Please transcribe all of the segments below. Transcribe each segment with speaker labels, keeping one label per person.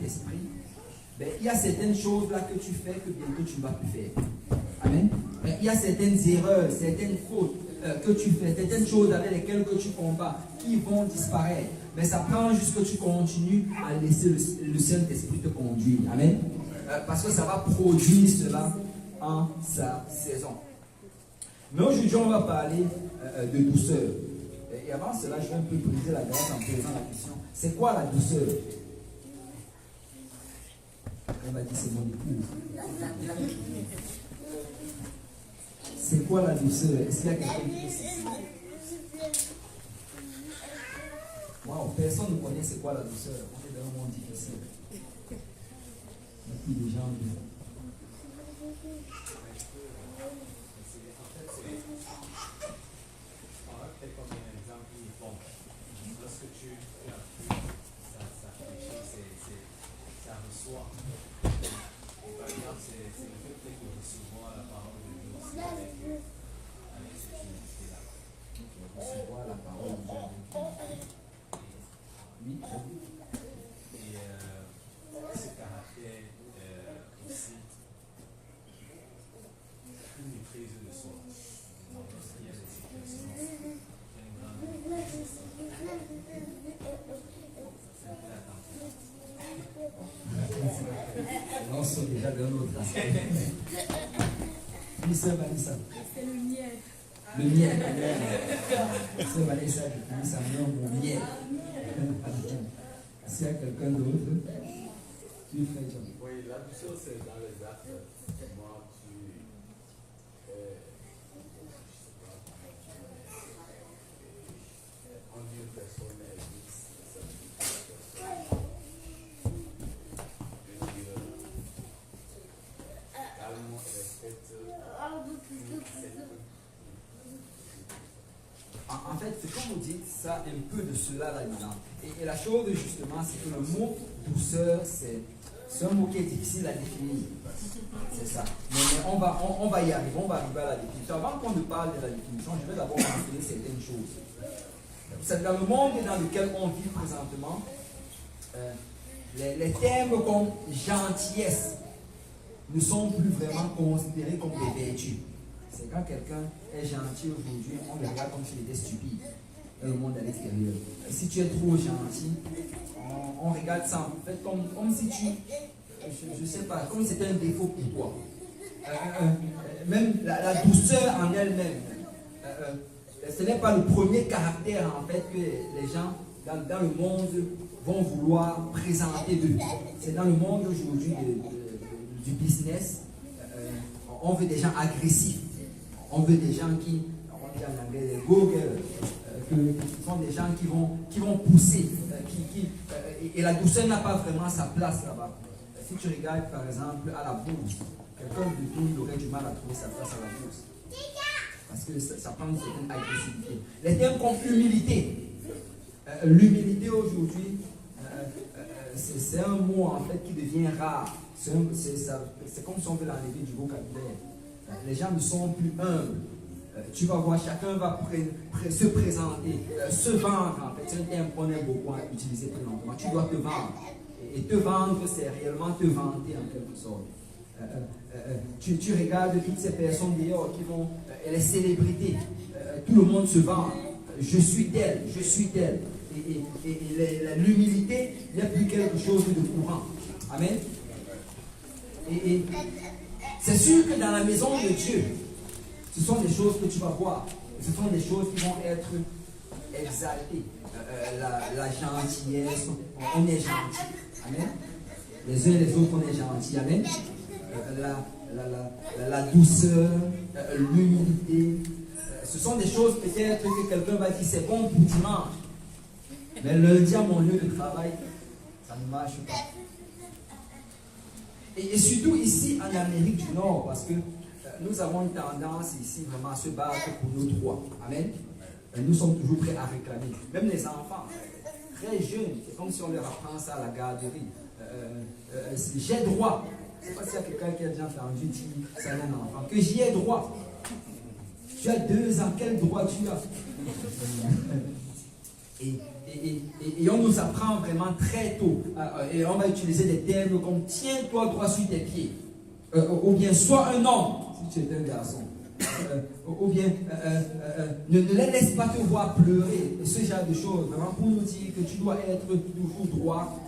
Speaker 1: Saint-Esprit, ben, il y a certaines choses là que tu fais que bientôt tu ne vas plus faire. Amen. Ben, il y a certaines erreurs, certaines fautes que tu fais, certaines choses avec lesquelles que tu combats qui vont disparaître. Mais ça prend juste que tu continues à laisser le Saint-Esprit te conduire. Amen. Parce que ça va produire cela en sa saison. Mais aujourd'hui, on va parler de douceur. Et avant cela, je vais un peu briser la glace en posant la question. C'est quoi la douceur? Elle m'a dit c'est mon épouse. C'est quoi la douceur? Est-ce qu'il y a quelqu'un qui peut s'exprimer? Wow, personne ne connaît c'est quoi la douceur. On est dans un monde difficile. Et puis les gens. On sort déjà d'un autre aspect. Miss Vanessa.
Speaker 2: C'est le miel.
Speaker 1: Le miel. Miss Vanessa, depuis sa mère, mon miel. S'il y a quelqu'un d'autre, tu fais John.
Speaker 3: Oui, la douceur, c'est dans les actes. Moi, on dit une personne est douce, ça veut dire que la personne calme, respecte.
Speaker 1: En fait, c'est comme vous dites, ça un peu de cela là-dedans. Et la chose, justement, c'est que le mot douceur, c'est un mot qui est difficile à définir. C'est ça. Mais on va y arriver, on va arriver à la définition. Avant qu'on ne parle de la définition, je vais d'abord mentionner certaines choses. C'est dans le monde dans lequel on vit présentement, les termes comme gentillesse ne sont plus vraiment considérés comme des vertus. C'est quand quelqu'un est gentil aujourd'hui, on le regarde comme s'il était stupide dans le monde à l'extérieur. Si tu es trop gentil, on regarde ça en fait comme si tu, je ne sais pas, comme si c'était un défaut pour toi. Même la douceur en elle-même, ce n'est pas le premier caractère en fait que les gens dans le monde vont vouloir présenter d'eux. C'est dans le monde aujourd'hui du business, on veut des gens agressifs. On veut des gens qui, on dit en anglais, les go-girls, qui sont des gens qui vont pousser, et la douceur n'a pas vraiment sa place là-bas. Si tu regardes par exemple à la bourse, quelqu'un de tout il aurait du mal à trouver sa place à la bourse. Parce que ça prend une certaine agressivité. Les termes comme humilité. L'humilité aujourd'hui, c'est un mot en fait qui devient rare. C'est comme si on veut l'enlever du vocabulaire. Les gens ne sont plus humbles. Tu vas voir, chacun va se présenter, se vendre en fait. C'est un terme qu'on aime beaucoup à utiliser présentement. Tu dois te vendre. Et te vendre, c'est réellement te vanter en quelque sorte. Tu regardes toutes ces personnes d'ailleurs qui vont, les célébrités, tout le monde se vend. Je suis tel, je suis tel. Et l'humilité, il n'y a plus quelque chose de courant. Amen. Et c'est sûr que dans la maison de Dieu, ce sont des choses que tu vas voir. Ce sont des choses qui vont être exaltées. La gentillesse, on est gentil. Amen. Les uns et les autres, on est gentils. Amen. La douceur, l'humilité. Ce sont des choses peut-être que quelqu'un va dire c'est bon pour dimanche. Mais lundi à mon lieu de travail, ça ne marche pas. Et surtout ici en Amérique du Nord, parce que nous avons une tendance ici vraiment à se battre pour nos droits. Amen. Nous sommes toujours prêts à réclamer. Même les enfants, très jeunes, c'est comme si on leur apprend ça à la garderie. J'ai droit. Je ne sais pas s'il y a quelqu'un qui a déjà entendu dire ça à un enfant, que j'y ai droit. Tu as 2 ans, quel droit tu as? Et Et on nous apprend vraiment très tôt. Et on va utiliser des termes comme tiens-toi droit sur tes pieds. Ou bien sois un homme, si tu es un garçon. Ou bien ne les laisse pas te voir pleurer. Et ce genre de choses, vraiment pour nous dire que tu dois être toujours droit,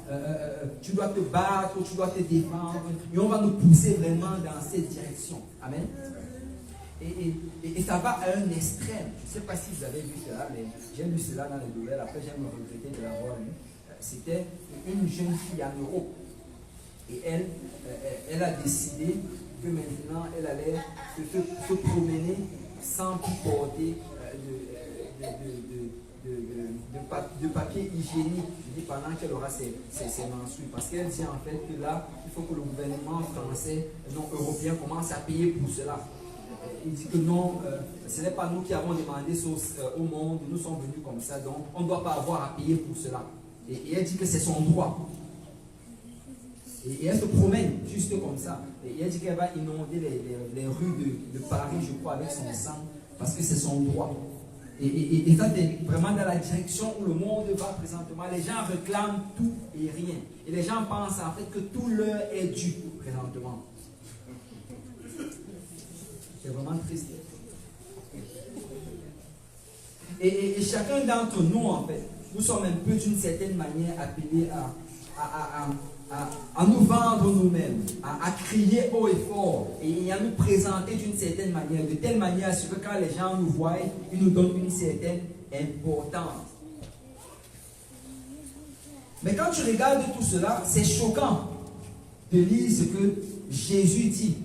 Speaker 1: tu dois te battre, tu dois te défendre. Et on va nous pousser vraiment dans cette direction. Amen. Et ça va à un extrême. Je ne sais pas si vous avez vu cela, mais j'ai lu cela dans les nouvelles. Après, j'ai me regretté de l'avoir lu. C'était une jeune fille en Europe. Et elle a décidé que maintenant, elle allait se promener sans plus porter de papier hygiénique. Je dis pendant qu'elle aura ses menstrues. Parce qu'elle dit en fait que là, il faut que le gouvernement français, non européen, commence à payer pour cela. Il dit que non, ce n'est pas nous qui avons demandé au monde, nous sommes venus comme ça, donc on ne doit pas avoir à payer pour cela. Et elle dit que c'est son droit. Et elle se promène juste comme ça. Et elle dit qu'elle va inonder les rues de Paris, je crois, avec son sang, parce que c'est son droit. Et ça, c'est vraiment dans la direction où le monde va présentement. Les gens réclament tout et rien. Et les gens pensent en fait que tout leur est dû présentement. C'est vraiment triste. Et chacun d'entre nous, en fait, nous sommes un peu d'une certaine manière appelés à nous vendre nous-mêmes, à crier haut et fort, et à nous présenter d'une certaine manière, de telle manière à ce que quand les gens nous voient, ils nous donnent une certaine importance. Mais quand tu regardes tout cela, c'est choquant de lire ce que Jésus dit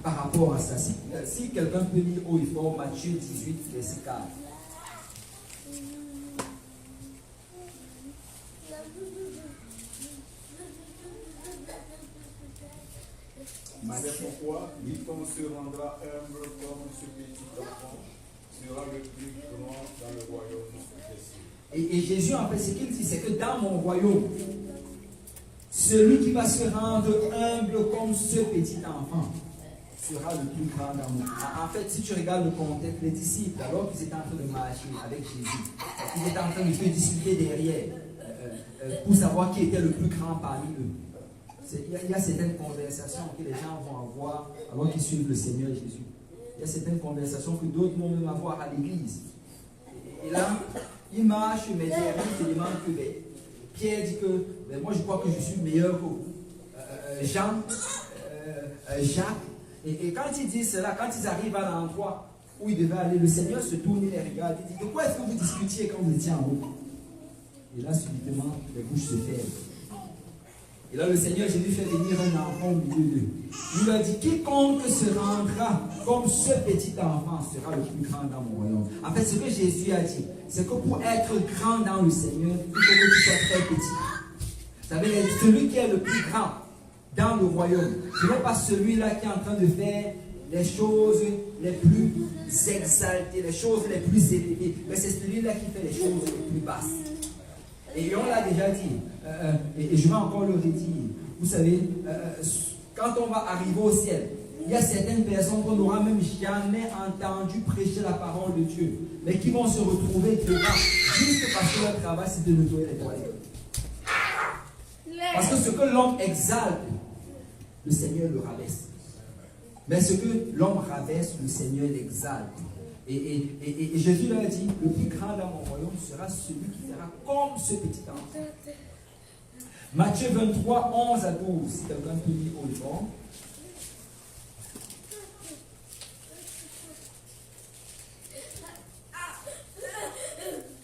Speaker 1: par rapport à ça. Si quelqu'un peut lire haut et fort Matthieu 18, verset 4.
Speaker 2: C'est pourquoi quiconque se rendra humble comme ce petit enfant sera le plus grand dans le royaume des cieux.
Speaker 1: Et Jésus, en fait, ce qu'il dit, c'est que dans mon royaume, celui qui va se rendre humble comme ce petit enfant sera le plus grand dans mon royaume. En fait, si tu regardes le contexte, les disciples, alors qu'ils étaient en train de marcher avec Jésus, ils étaient en train de se discuter derrière pour savoir qui était le plus grand parmi eux. Il y a certaines conversations que les gens vont avoir alors qu'ils suivent le Seigneur Jésus. Il y a certaines conversations que d'autres vont même avoir à l'église. Et là, ils marchent, mais derrière, ils se demandent que Pierre dit que moi je crois que je suis meilleur que Jean, Jacques. Et quand ils disent cela, quand ils arrivent à l'endroit où ils devaient aller, le Seigneur se tourne et les regarde et dit: de quoi est-ce que vous discutiez quand vous étiez en haut? Et là, subitement, les bouches se ferment. Et là, le Seigneur Jésus fait venir un enfant au milieu d'eux. Il leur dit: quiconque se rendra comme ce petit enfant sera le plus grand dans mon royaume. En fait, ce que Jésus a dit, c'est que pour être grand dans le Seigneur, il faut que tu sois très petit. Ça veut dire celui qui est le plus grand dans le royaume, ce n'est pas celui-là qui est en train de faire les choses les plus exaltées, les choses les plus élevées, mais c'est celui-là qui fait les choses les plus basses. Et on l'a déjà dit, et je vais encore le redire. Vous savez, quand on va arriver au ciel, il y a certaines personnes qu'on n'aura même jamais entendu prêcher la parole de Dieu, mais qui vont se retrouver devant, juste parce que leur travail c'est de nettoyer les toilettes. Parce que ce que l'homme exalte, le Seigneur le rabaisse. Mais ce que l'homme rabaisse, le Seigneur l'exalte. Et Jésus leur a dit: le plus grand dans mon royaume sera celui qui fera comme ce petit enfant. Matthieu 23, 11 à 12. Si quelqu'un peut lire au fond.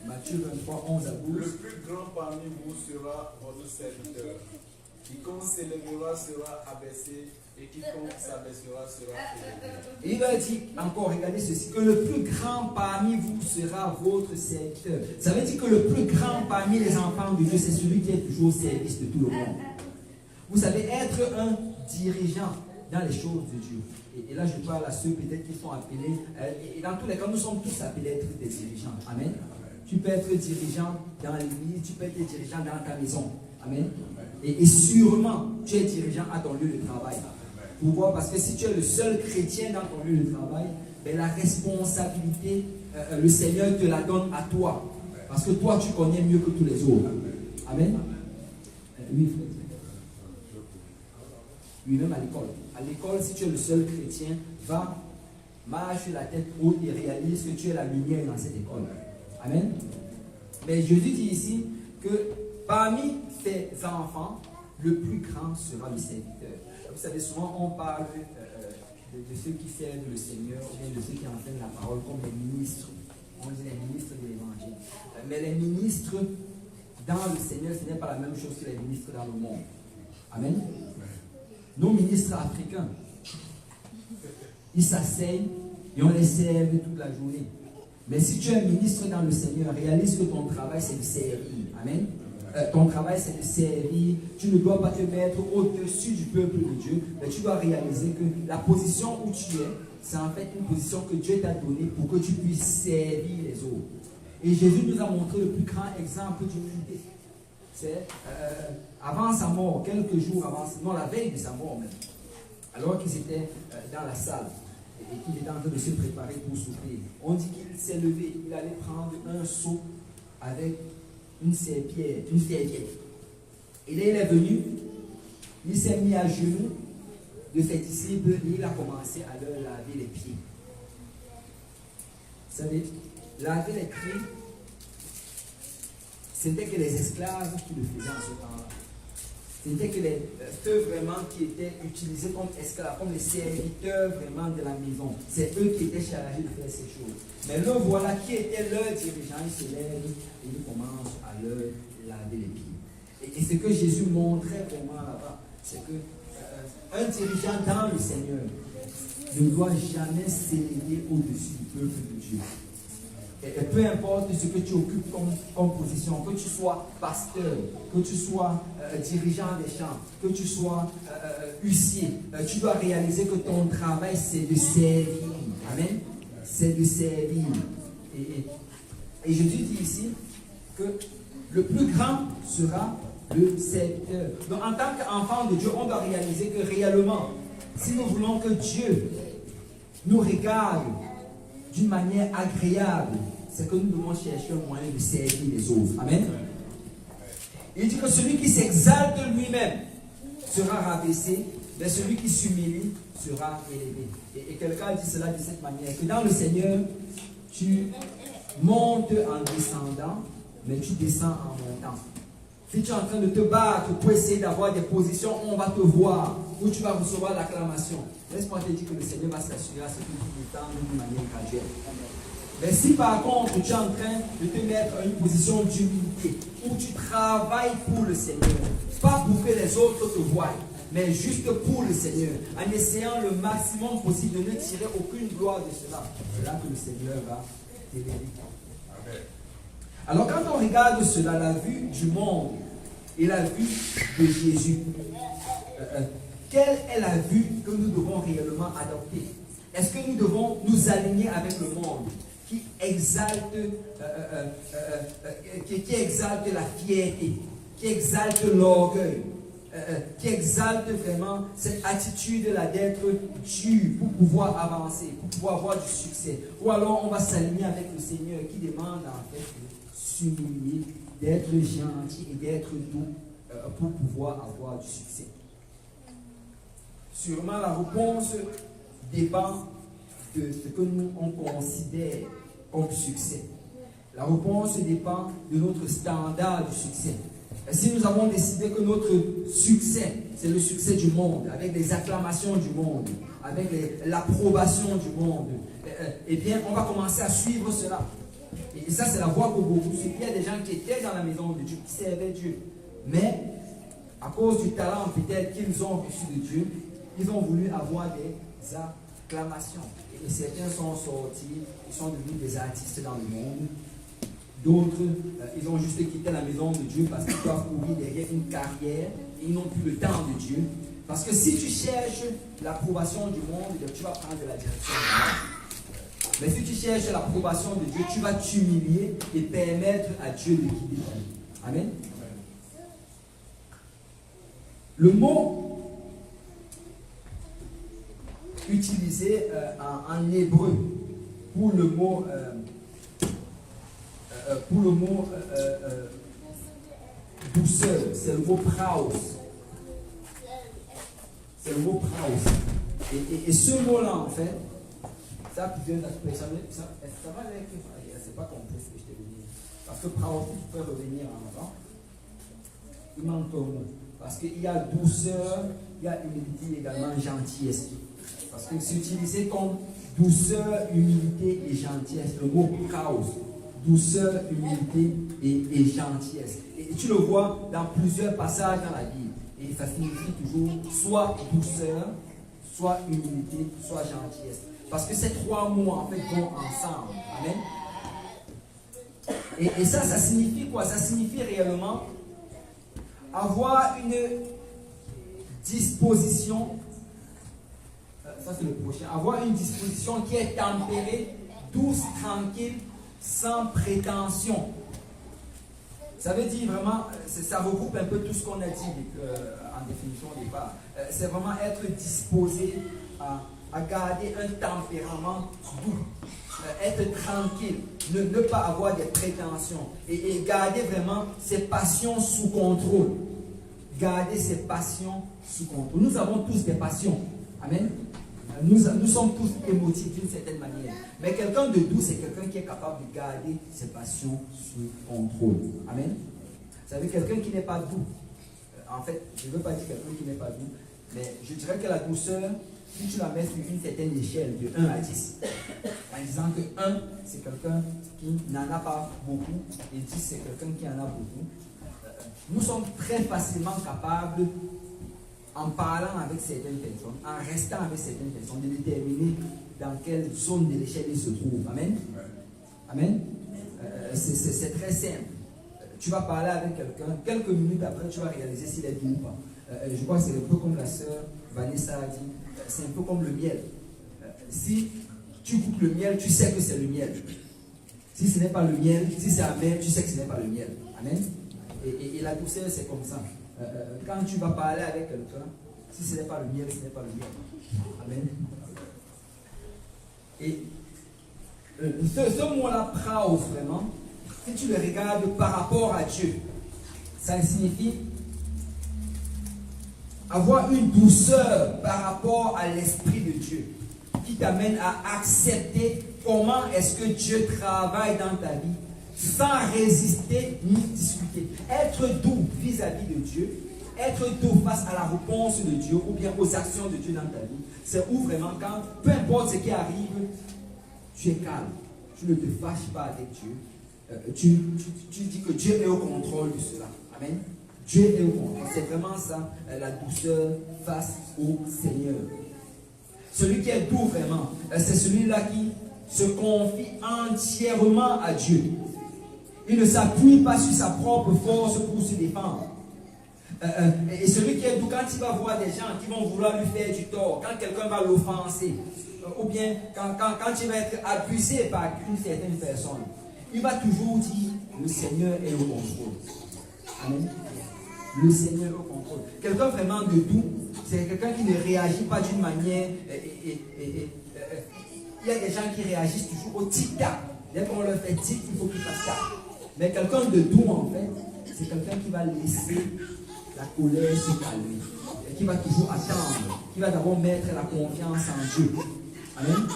Speaker 1: Matthieu 23, 11 à 12.
Speaker 2: Le plus grand parmi vous sera votre serviteur. Quiconque s'élèvera sera abaissé, et quiconque s'abaissera sera élevé.
Speaker 1: Et il a dit encore, regardez ceci, que le plus grand parmi vous sera votre serviteur. Ça veut dire que le plus grand parmi les enfants de Dieu, c'est celui qui est toujours au service de tout le monde. Vous savez, être un dirigeant dans les choses de Dieu. Et là, je parle à ceux peut-être qui sont appelés. Et dans tous les cas, nous sommes tous appelés à être des dirigeants. Amen. Tu peux être dirigeant dans l'église, tu peux être dirigeant dans ta maison. Amen. Et sûrement, tu es dirigeant à ton lieu de travail. Pourquoi? Parce que si tu es le seul chrétien dans ton lieu de travail, ben la responsabilité, le Seigneur te la donne à toi. Parce que toi, tu connais mieux que tous les autres. Amen. Oui, frère. Oui, même à l'école. À l'école, si tu es le seul chrétien, va, marche la tête haute et réalise que tu es la lumière dans cette école. Amen. Mais Jésus dit ici que parmi tes enfants, le plus grand sera le serviteur. Vous savez, souvent on parle de ceux qui servent le Seigneur, ou bien de ceux qui enseignent la parole comme les ministres. On dit les ministres de l'évangile. Mais les ministres dans le Seigneur, ce n'est pas la même chose que les ministres dans le monde. Amen. Nos ministres africains, ils s'asseyent et on les sert toute la journée. Mais si tu es un ministre dans le Seigneur, réalise que ton travail c'est de servir. Amen. Ton travail c'est de servir. Tu ne dois pas te mettre au-dessus du peuple de Dieu, mais tu dois réaliser que la position où tu es, c'est en fait une position que Dieu t'a donnée pour que tu puisses servir les autres. Et Jésus nous a montré le plus grand exemple d'humilité. C'est avant sa mort, quelques jours avant, non, la veille de sa mort même, alors qu'ils étaient dans la salle et qu'il était en train de se préparer pour souper. On dit qu'il s'est levé, il allait prendre un seau avec une serviette. Et là, il est venu, il s'est mis à genoux de ses disciples et il a commencé à leur laver les pieds. Vous savez, laver les pieds, ce n'était que les esclaves qui le faisaient en ce temps-là. Ce n'était que ceux vraiment qui étaient utilisés comme esclaves, comme les serviteurs vraiment de la maison. C'est eux qui étaient chargés de faire ces choses. Mais le voilà qui était leur dirigeant, il se lève et il commence à leur laver les pieds. Et ce que Jésus montrait vraiment là-bas, c'est que un dirigeant dans le Seigneur ne doit jamais s'élever au-dessus du peuple de Dieu. Et peu importe ce que tu occupes comme position, que tu sois pasteur, que tu sois dirigeant des champs, que tu sois huissier, tu dois réaliser que ton travail c'est de servir. Amen. C'est de servir. Et Jésus dit ici que le plus grand sera le serviteur. Donc en tant qu'enfant de Dieu, on doit réaliser que réellement, si nous voulons que Dieu nous regarde d'une manière agréable, c'est que nous devons chercher un moyen de servir les autres. Amen. Il dit que celui qui s'exalte lui-même sera rabaissé, mais celui qui s'humilie sera élevé. Et quelqu'un dit cela de cette manière, que dans le Seigneur, tu montes en descendant, mais tu descends en montant. Si tu es en train de te battre pour essayer d'avoir des positions où on va te voir, où tu vas recevoir l'acclamation, laisse-moi te dire que le Seigneur va s'assurer à ce que tu descendes d'une manière graduelle. Mais si par contre tu es en train de te mettre à une position d'humilité, où tu travailles pour le Seigneur, pas pour que les autres te voient, mais juste pour le Seigneur, en essayant le maximum possible de ne tirer aucune gloire de cela, c'est là que le Seigneur va t'élever. Alors quand on regarde cela, la vue du monde et la vue de Jésus, quelle est la vue que nous devons réellement adopter? Est-ce que nous devons nous aligner avec le monde qui exalte la fierté, qui exalte l'orgueil, qui exalte vraiment cette attitude-là d'être dur pour pouvoir avancer, pour pouvoir avoir du succès? Ou alors on va s'aligner avec le Seigneur qui demande en fait de s'humilier, d'être gentil et d'être doux pour pouvoir avoir du succès? Sûrement la réponse dépend de ce que nous on considère comme succès. La réponse dépend de notre standard de succès. Et si nous avons décidé que notre succès, c'est le succès du monde, avec les acclamations du monde, avec l'approbation du monde, eh bien, on va commencer à suivre cela. Et ça, c'est la voie que beaucoup suivent. Il y a des gens qui étaient dans la maison de Dieu, qui servaient Dieu. Mais, à cause du talent peut-être qu'ils ont reçu de Dieu, ils ont voulu avoir des acclamations. Et certains sont sortis, ils sont devenus des artistes dans le monde. D'autres, ils ont juste quitté la maison de Dieu parce qu'ils doivent courir derrière une carrière et ils n'ont plus le temps de Dieu. Parce que si tu cherches l'approbation du monde, tu vas prendre la direction du monde. Mais si tu cherches l'approbation de Dieu, tu vas t'humilier et permettre à Dieu de guider ta vie. Amen. Le mot utilisé en hébreu pour le mot pour le mot douceur, c'est le mot praos. C'est le mot praos. Et ce mot-là, en fait, ça a plusieurs aspects. Ça va avec. C'est pas compris ce que je t'ai dit. Parce que praos, tu peux revenir en avant. Il manque un mot. Parce qu'il y a douceur, il y a humilité, également gentillesse. Parce que c'est utilisé comme douceur, humilité et gentillesse. Le mot praos. Douceur, humilité et gentillesse. Et tu le vois dans plusieurs passages dans la Bible. Et ça signifie toujours soit douceur, soit humilité, soit gentillesse. Parce que ces trois mots en fait vont ensemble. Amen. Et ça signifie quoi? Ça signifie réellement avoir une disposition, ça c'est le prochain, avoir une disposition qui est tempérée, douce, tranquille, sans prétention. Ça veut dire vraiment, ça regroupe un peu tout ce qu'on a dit en définition au départ. C'est vraiment être disposé à garder un tempérament doux, être tranquille, ne pas avoir des prétentions et garder vraiment ses passions sous contrôle. Garder ses passions sous contrôle. Nous avons tous des passions. Amen. Nous sommes tous émotifs d'une certaine manière. Mais quelqu'un de doux, c'est quelqu'un qui est capable de garder ses passions sous contrôle. Amen. Vous savez, quelqu'un qui n'est pas doux, en fait, je ne veux pas dire quelqu'un qui n'est pas doux, mais je dirais que la douceur, si tu la mets sur une certaine échelle de 1 à 10, en disant que 1, c'est quelqu'un qui n'en a pas beaucoup, et 10, c'est quelqu'un qui en a beaucoup, nous sommes très facilement capables, en parlant avec certaines personnes, en restant avec certaines personnes, de déterminer dans quelle zone de l'échelle ils se trouvent. Amen. Amen. C'est très simple. Tu vas parler avec quelqu'un, quelques minutes après, tu vas réaliser s'il est doux ou pas. Je crois que c'est un peu comme la sœur Vanessa a dit, c'est un peu comme le miel. Si tu coupes le miel, tu sais que c'est le miel. Si ce n'est pas le miel, si c'est amer, tu sais que ce n'est pas le miel. Amen. Et la douceur, c'est comme ça. Quand tu vas parler avec quelqu'un, si ce n'est pas le miel, ce n'est pas le miel. Amen. Et ce mot-là, praos, vraiment, si tu le regardes par rapport à Dieu, ça signifie avoir une douceur par rapport à l'Esprit de Dieu qui t'amène à accepter comment est-ce que Dieu travaille dans ta vie sans résister ni discuter. Être doux vis-à-vis de Dieu, être doux face à la réponse de Dieu ou bien aux actions de Dieu dans ta vie, c'est où vraiment quand, peu importe ce qui arrive, tu es calme. Tu ne te fâches pas avec Dieu. Tu dis que Dieu est au contrôle de cela. Amen. Dieu est au contrôle. C'est vraiment ça, la douceur face au Seigneur. Celui qui est doux vraiment, c'est celui-là qui se confie entièrement à Dieu. Il ne s'appuie pas sur sa propre force pour se défendre. Et celui qui est doux, quand il va voir des gens qui vont vouloir lui faire du tort, quand quelqu'un va l'offenser, ou bien quand il va être abusé par une certaine personne, il va toujours dire, le Seigneur est au contrôle. Amen. Le Seigneur est au contrôle. Quelqu'un vraiment de doux, c'est quelqu'un qui ne réagit pas d'une manière... il y a des gens qui réagissent toujours au tic-tac. Dès qu'on leur fait tic, il faut qu'ils fassent tac. Mais quelqu'un de doux, en fait, c'est quelqu'un qui va laisser la colère se calmer. Et qui va toujours attendre. Qui va d'abord mettre la confiance en Dieu. Amen.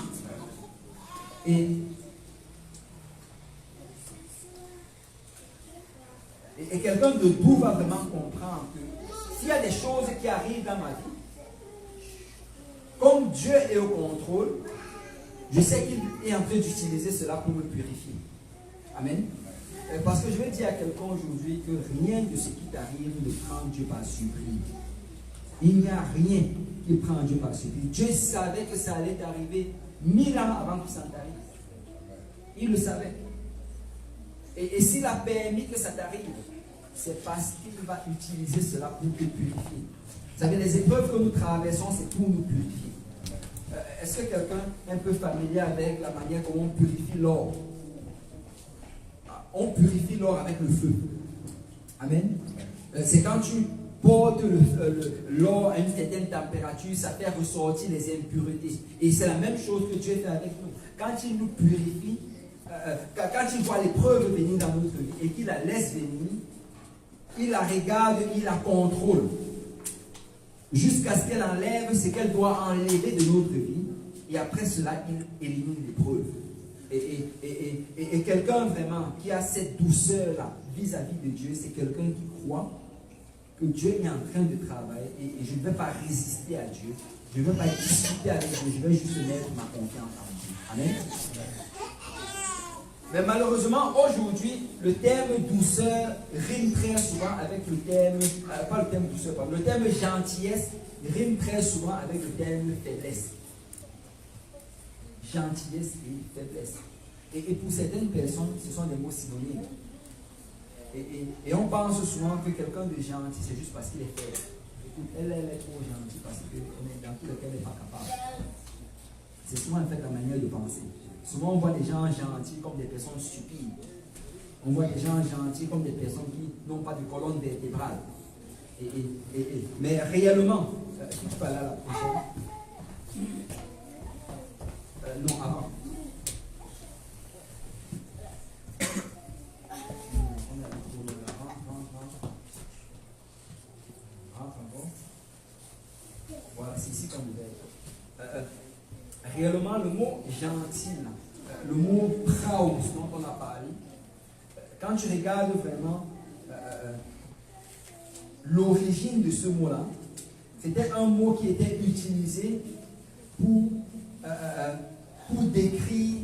Speaker 1: Et quelqu'un de doux va vraiment comprendre que s'il y a des choses qui arrivent dans ma vie, comme Dieu est au contrôle, je sais qu'il est en train d'utiliser cela pour me purifier. Amen. Parce que je vais dire à quelqu'un aujourd'hui que rien de ce qui t'arrive ne prend Dieu par surprise. Il n'y a rien qui prend Dieu par surprise. Dieu savait que ça allait t'arriver 1000 ans avant que ça t'arrive. Il le savait. Et s'il a permis que ça t'arrive, c'est parce qu'il va utiliser cela pour te purifier. Vous savez, les épreuves que nous traversons, c'est pour nous purifier. Est-ce que quelqu'un est un peu familier avec la manière comment on purifie l'or? On purifie l'or avec le feu. Amen. C'est quand tu portes l'or à une certaine température, ça fait ressortir les impuretés. Et c'est la même chose que Dieu fait avec nous. Quand il nous purifie, quand il voit l'épreuve venir dans notre vie et qu'il la laisse venir, il la regarde, il la contrôle. Jusqu'à ce qu'elle enlève ce qu'elle doit enlever de notre vie. Et après cela, il élimine l'épreuve. Et quelqu'un vraiment qui a cette douceur-là vis-à-vis de Dieu, c'est quelqu'un qui croit que Dieu est en train de travailler et je ne vais pas résister à Dieu. Je ne vais pas discuter avec Dieu. Je vais juste mettre ma confiance en Dieu. Amen. Mais malheureusement, aujourd'hui, le terme douceur rime très souvent avec le terme, pas le terme douceur, pardon, le terme gentillesse rime très souvent avec le terme faiblesse. Gentillesse et faiblesse. Et pour certaines personnes, ce sont des mots synonymes. Et on pense souvent que quelqu'un de gentil, c'est juste parce qu'il est faible. Écoute, elle est trop gentille parce que dans tout le cas, elle n'est pas capable. C'est souvent en fait la manière de penser. Souvent, on voit des gens gentils comme des personnes stupides. On voit des gens gentils comme des personnes qui n'ont pas de colonne vertébrale. Mais réellement, si tu peux aller à la prochaine. Non, avant. Voilà, c'est ici qu'on devait être. Réellement, le mot gentil, le mot praus dont on a parlé, quand tu regardes vraiment l'origine de ce mot-là, c'était un mot qui était utilisé pour décrire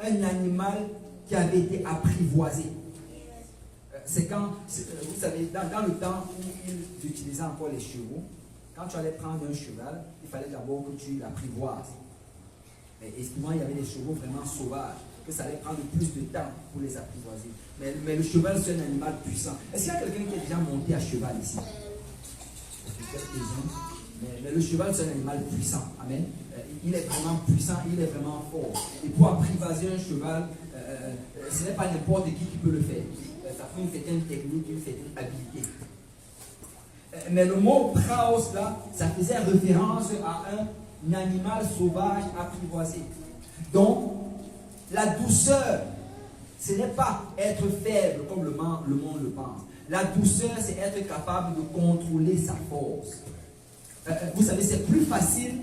Speaker 1: un animal qui avait été apprivoisé. C'est quand, vous savez, dans le temps où ils utilisaient encore les chevaux, quand tu allais prendre un cheval, il fallait d'abord que tu l'apprivoises. Et souvent, il y avait des chevaux vraiment sauvages, que ça allait prendre plus de temps pour les apprivoiser. Mais le cheval, c'est un animal puissant. Est-ce qu'il y a quelqu'un qui est déjà monté à cheval ici? Mais le cheval, c'est un animal puissant. Amen. Il est vraiment puissant, il est vraiment fort. Et pour apprivoiser un cheval, ce n'est pas n'importe qui peut le faire. Ça faut une certaine technique, une certaine habilité. Mais le mot praus là, ça faisait référence à un animal sauvage apprivoisé. Donc, la douceur, ce n'est pas être faible comme le monde le pense. La douceur, c'est être capable de contrôler sa force. Vous savez, c'est plus facile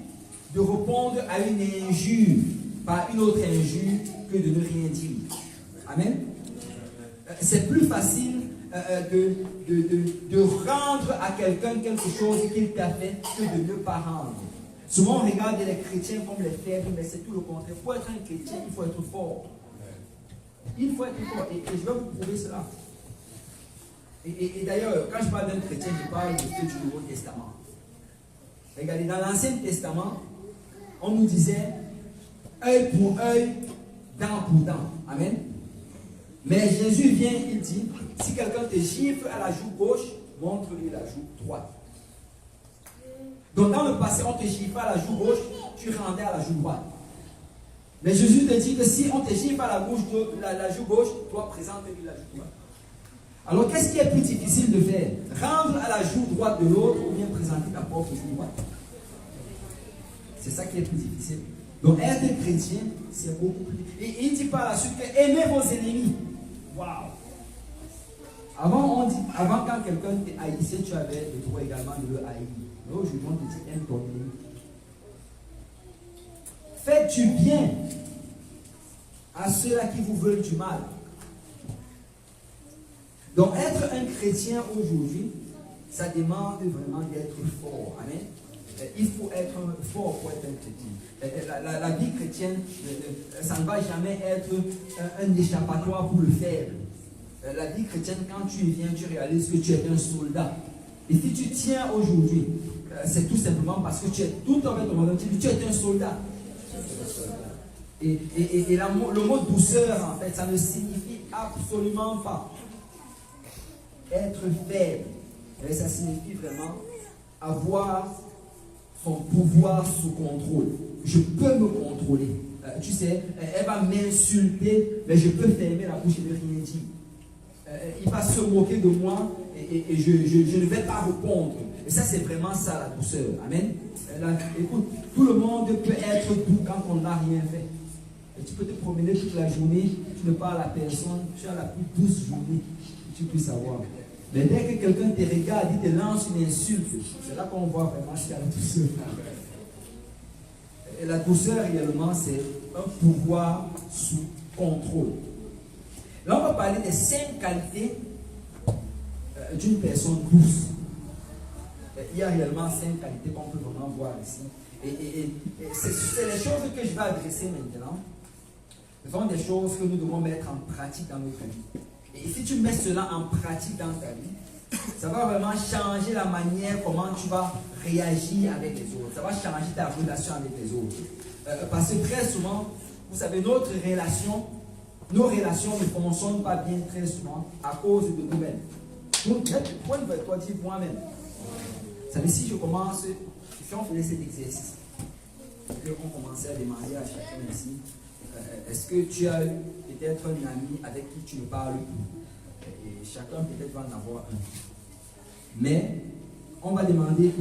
Speaker 1: de répondre à une injure par une autre injure que de ne rien dire. Amen. C'est plus facile de rendre à quelqu'un quelque chose qu'il t'a fait que de ne pas rendre. Souvent, on regarde les chrétiens comme les faibles, mais c'est tout le contraire. Pour être un chrétien, il faut être fort. Il faut être fort. Et je vais vous prouver cela. Et d'ailleurs, quand je parle d'un chrétien, je parle de ceux du Nouveau Testament. Regardez, dans l'Ancien Testament, on nous disait œil pour œil, dent pour dent. Amen. Mais Jésus vient, il dit, si quelqu'un te gifle à la joue gauche, montre-lui la joue droite. Donc dans le passé, on te gifle à la joue gauche, tu rendais à la joue droite. Mais Jésus te dit que si on te gifle à la joue gauche, toi présente-lui la joue droite. Alors qu'est-ce qui est plus difficile de faire? Rendre à la joue droite de l'autre ou bien présenter ta propre joue droite? C'est ça qui est plus difficile. Donc être chrétien, c'est beaucoup plus. Et il dit par la suite que aimez vos ennemis. Waouh! Avant, quand quelqu'un te haïssait, tu avais le droit également de le haïr. Mais aujourd'hui, on te dit aime ton ennemi. Faites du bien à ceux-là qui vous veulent du mal. Donc, être un chrétien aujourd'hui, ça demande vraiment d'être fort. Amen. Il faut être fort pour être un chrétien. La vie chrétienne, ça ne va jamais être un échappatoire pour le faible. La vie chrétienne, quand tu y viens, tu réalises que tu es un soldat. Et si tu tiens aujourd'hui, c'est tout simplement parce que tu es tout en fait, tu es un soldat. Et le mot douceur, en fait, ça ne signifie absolument pas être faible. Mais ça signifie vraiment avoir son pouvoir sous contrôle. Je peux me contrôler. Tu sais, elle va m'insulter, mais je peux fermer la bouche et ne rien dire. Il va se moquer de moi et je ne vais pas répondre. Et ça, c'est vraiment ça la douceur. Amen. Écoute, tout le monde peut être doux quand on n'a rien fait. Et tu peux te promener toute la journée, tu ne parles à personne, tu as la plus douce journée que tu puisses avoir. Mais dès que quelqu'un te regarde, il te lance une insulte, c'est là qu'on voit vraiment ce qu'il y a la douceur. Et la douceur réellement, c'est un pouvoir sous contrôle. Là, on va parler des 5 qualités d'une personne douce. Il y a réellement 5 qualités qu'on peut vraiment voir ici. Et c'est les choses que je vais adresser maintenant. Ce sont des choses que nous devons mettre en pratique dans notre vie. Et si tu mets cela en pratique dans ta vie, ça va vraiment changer la manière comment tu vas réagir avec les autres. Ça va changer ta relation avec les autres. Parce que très souvent, vous savez, nos relations ne fonctionnent pas bien très souvent à cause de nous-mêmes. Pourquoi ne veux-toi dire moi-même? Vous savez, si je commence, si on faisait cet exercice, on commençait à demander à chacun ici, est-ce que tu as peut-être un ami avec qui tu ne parles plus? Et chacun peut-être va en avoir un. Mais on va demander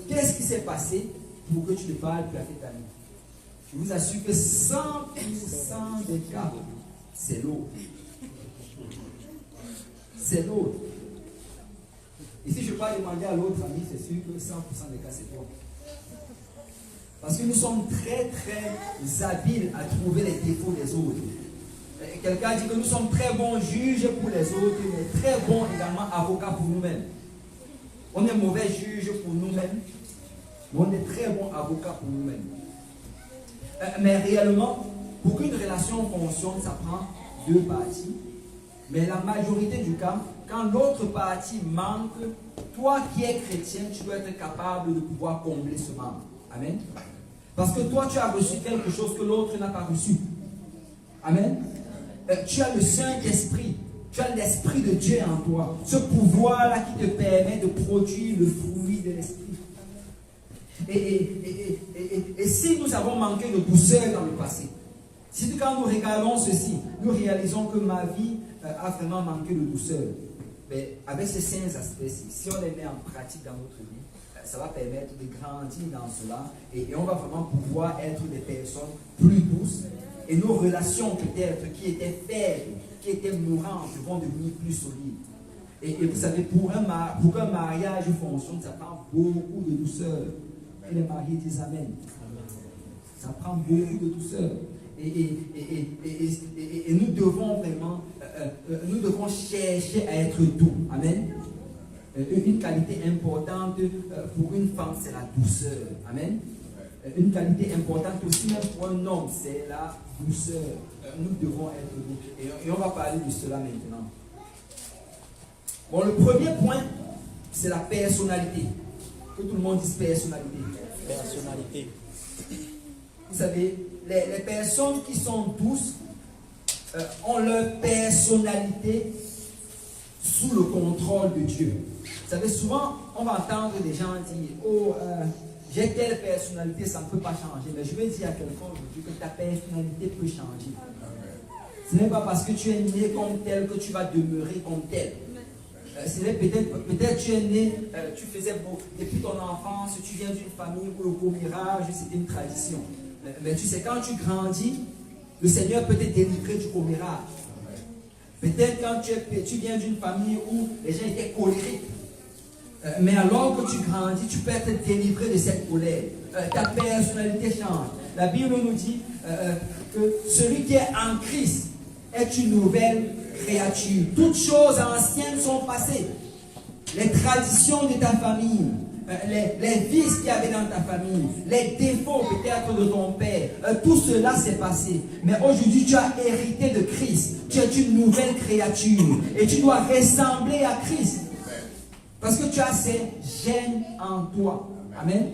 Speaker 1: qu'est-ce qui s'est passé pour que tu ne parles plus à cet ami. Je vous assure que 100% des cas, c'est l'autre. C'est l'autre. Et si je ne peux pas demander à l'autre ami, c'est sûr que 100% des cas, c'est toi. Parce que nous sommes très très habiles à trouver les défauts des autres. Quelqu'un dit que nous sommes très bons juges pour les autres, mais très bons également avocats pour nous-mêmes. On est mauvais juges pour nous-mêmes, mais on est très bons avocats pour nous-mêmes. Mais réellement, pour qu'une relation fonctionne, ça prend 2 parties. Mais la majorité du cas, quand l'autre partie manque, toi qui es chrétien, tu dois être capable de pouvoir combler ce manque. Amen. Parce que toi, tu as reçu quelque chose que l'autre n'a pas reçu. Amen. Tu as le Saint-Esprit. Tu as l'Esprit de Dieu en toi. Ce pouvoir-là qui te permet de produire le fruit de l'Esprit. Et si nous avons manqué de douceur dans le passé, si quand nous regardons ceci, nous réalisons que ma vie a vraiment manqué de douceur, mais avec ces 5 aspects-ci, si on les met en pratique dans notre vie, ça va permettre de grandir dans cela et on va vraiment pouvoir être des personnes plus douces et nos relations peut-être qui étaient faibles, qui étaient mourantes, vont devenir plus solides. Et vous savez, pour qu'un mariage fonctionne, ça prend beaucoup de douceur. Et les mariés disent Amen. Ça prend beaucoup de douceur. Et nous devons vraiment, nous devons chercher à être doux. Amen. Une qualité importante pour une femme, c'est la douceur. Amen. Une qualité importante aussi même pour un homme, c'est la douceur. Nous devons être doux. Et on va parler de cela maintenant. Bon, le premier point, c'est la personnalité. Que tout le monde dise personnalité.
Speaker 3: Personnalité.
Speaker 1: Vous savez, les personnes qui sont douces ont leur personnalité sous le contrôle de Dieu. Vous savez, souvent, on va entendre des gens dire « Oh, j'ai telle personnalité, ça ne peut pas changer. » Mais je vais dire à quelqu'un aujourd'hui que ta personnalité peut changer. Ce n'est pas parce que tu es né comme tel que tu vas demeurer comme tel. Peut-être tu es né, tu faisais beau, depuis ton enfance, tu viens d'une famille où le commérage, c'était une tradition. Mais tu sais, quand tu grandis, le Seigneur peut te délivrer du commérage. Peut-être quand tu viens d'une famille où les gens étaient colériques. Mais alors que tu grandis, tu peux être délivré de cette colère. Ta personnalité change. La Bible nous dit que celui qui est en Christ est une nouvelle créature. Toutes choses anciennes sont passées. Les traditions de ta famille, les vices qu'il y avait dans ta famille, les défauts peut-être de ton père, tout cela s'est passé. Mais aujourd'hui, tu as hérité de Christ. Tu es une nouvelle créature. Et tu dois ressembler à Christ. Parce que tu as ces gènes en toi. Amen.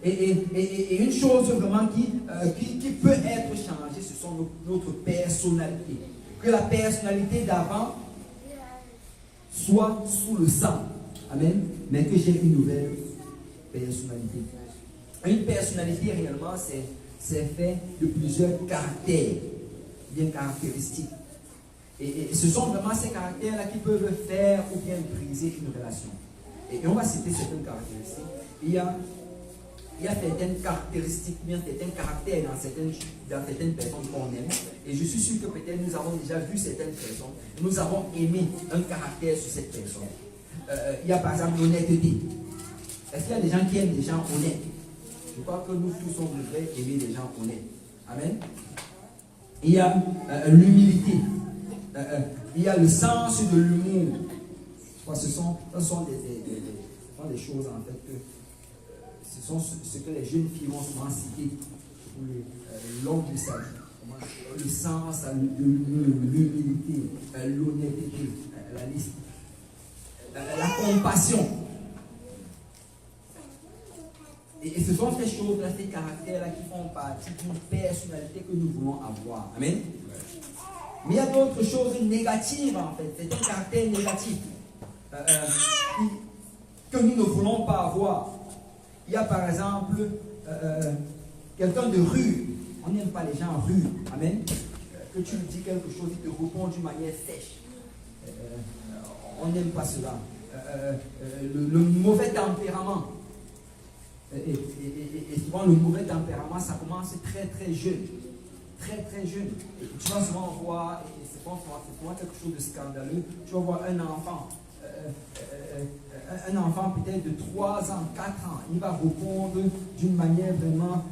Speaker 1: Et une chose vraiment qui peut être changée, ce sont notre personnalité. Que la personnalité d'avant soit sous le sang. Amen. Mais que j'ai une nouvelle personnalité. Une personnalité réellement, c'est fait de plusieurs caractères, bien caractéristiques. Et ce sont vraiment ces caractères-là qui peuvent faire ou bien briser une relation. Et on va citer certaines caractéristiques. Il y a il y a certaines caractéristiques, bien certains caractères dans certaines personnes qu'on aime. Et je suis sûr que peut-être nous avons déjà vu certaines personnes. Nous avons aimé un caractère sur cette personne. Il y a par exemple l'honnêteté. Est-ce qu'il y a des gens qui aiment des gens honnêtes? Je crois que nous tous, on devrait aimer des gens honnêtes. Amen. Il y a l'humilité. Il y a le sens de l'humour. Ce sont des choses en fait que ce sont ce que les jeunes filles vont souvent citer pour l'homme de sa vie. Le sens de l'humilité, l'honnêteté, la compassion. Et ce sont ces choses-là, ces caractères-là qui font partie d'une personnalité que nous voulons avoir. Amen. Mais il y a d'autres choses négatives en fait. C'est un caractère négatif que nous ne voulons pas avoir. Il y a par exemple quelqu'un de rude. On n'aime pas les gens rudes. Amen. Que tu lui dis quelque chose, il te répond d'une manière sèche. On n'aime pas cela. Le mauvais tempérament. Et souvent, le mauvais tempérament, ça commence très très jeune. Très très jeune. Et tu vas souvent voir, et c'est souvent quelque chose de scandaleux, tu vas voir un enfant peut-être de 3 ans, 4 ans, il va répondre d'une manière vraiment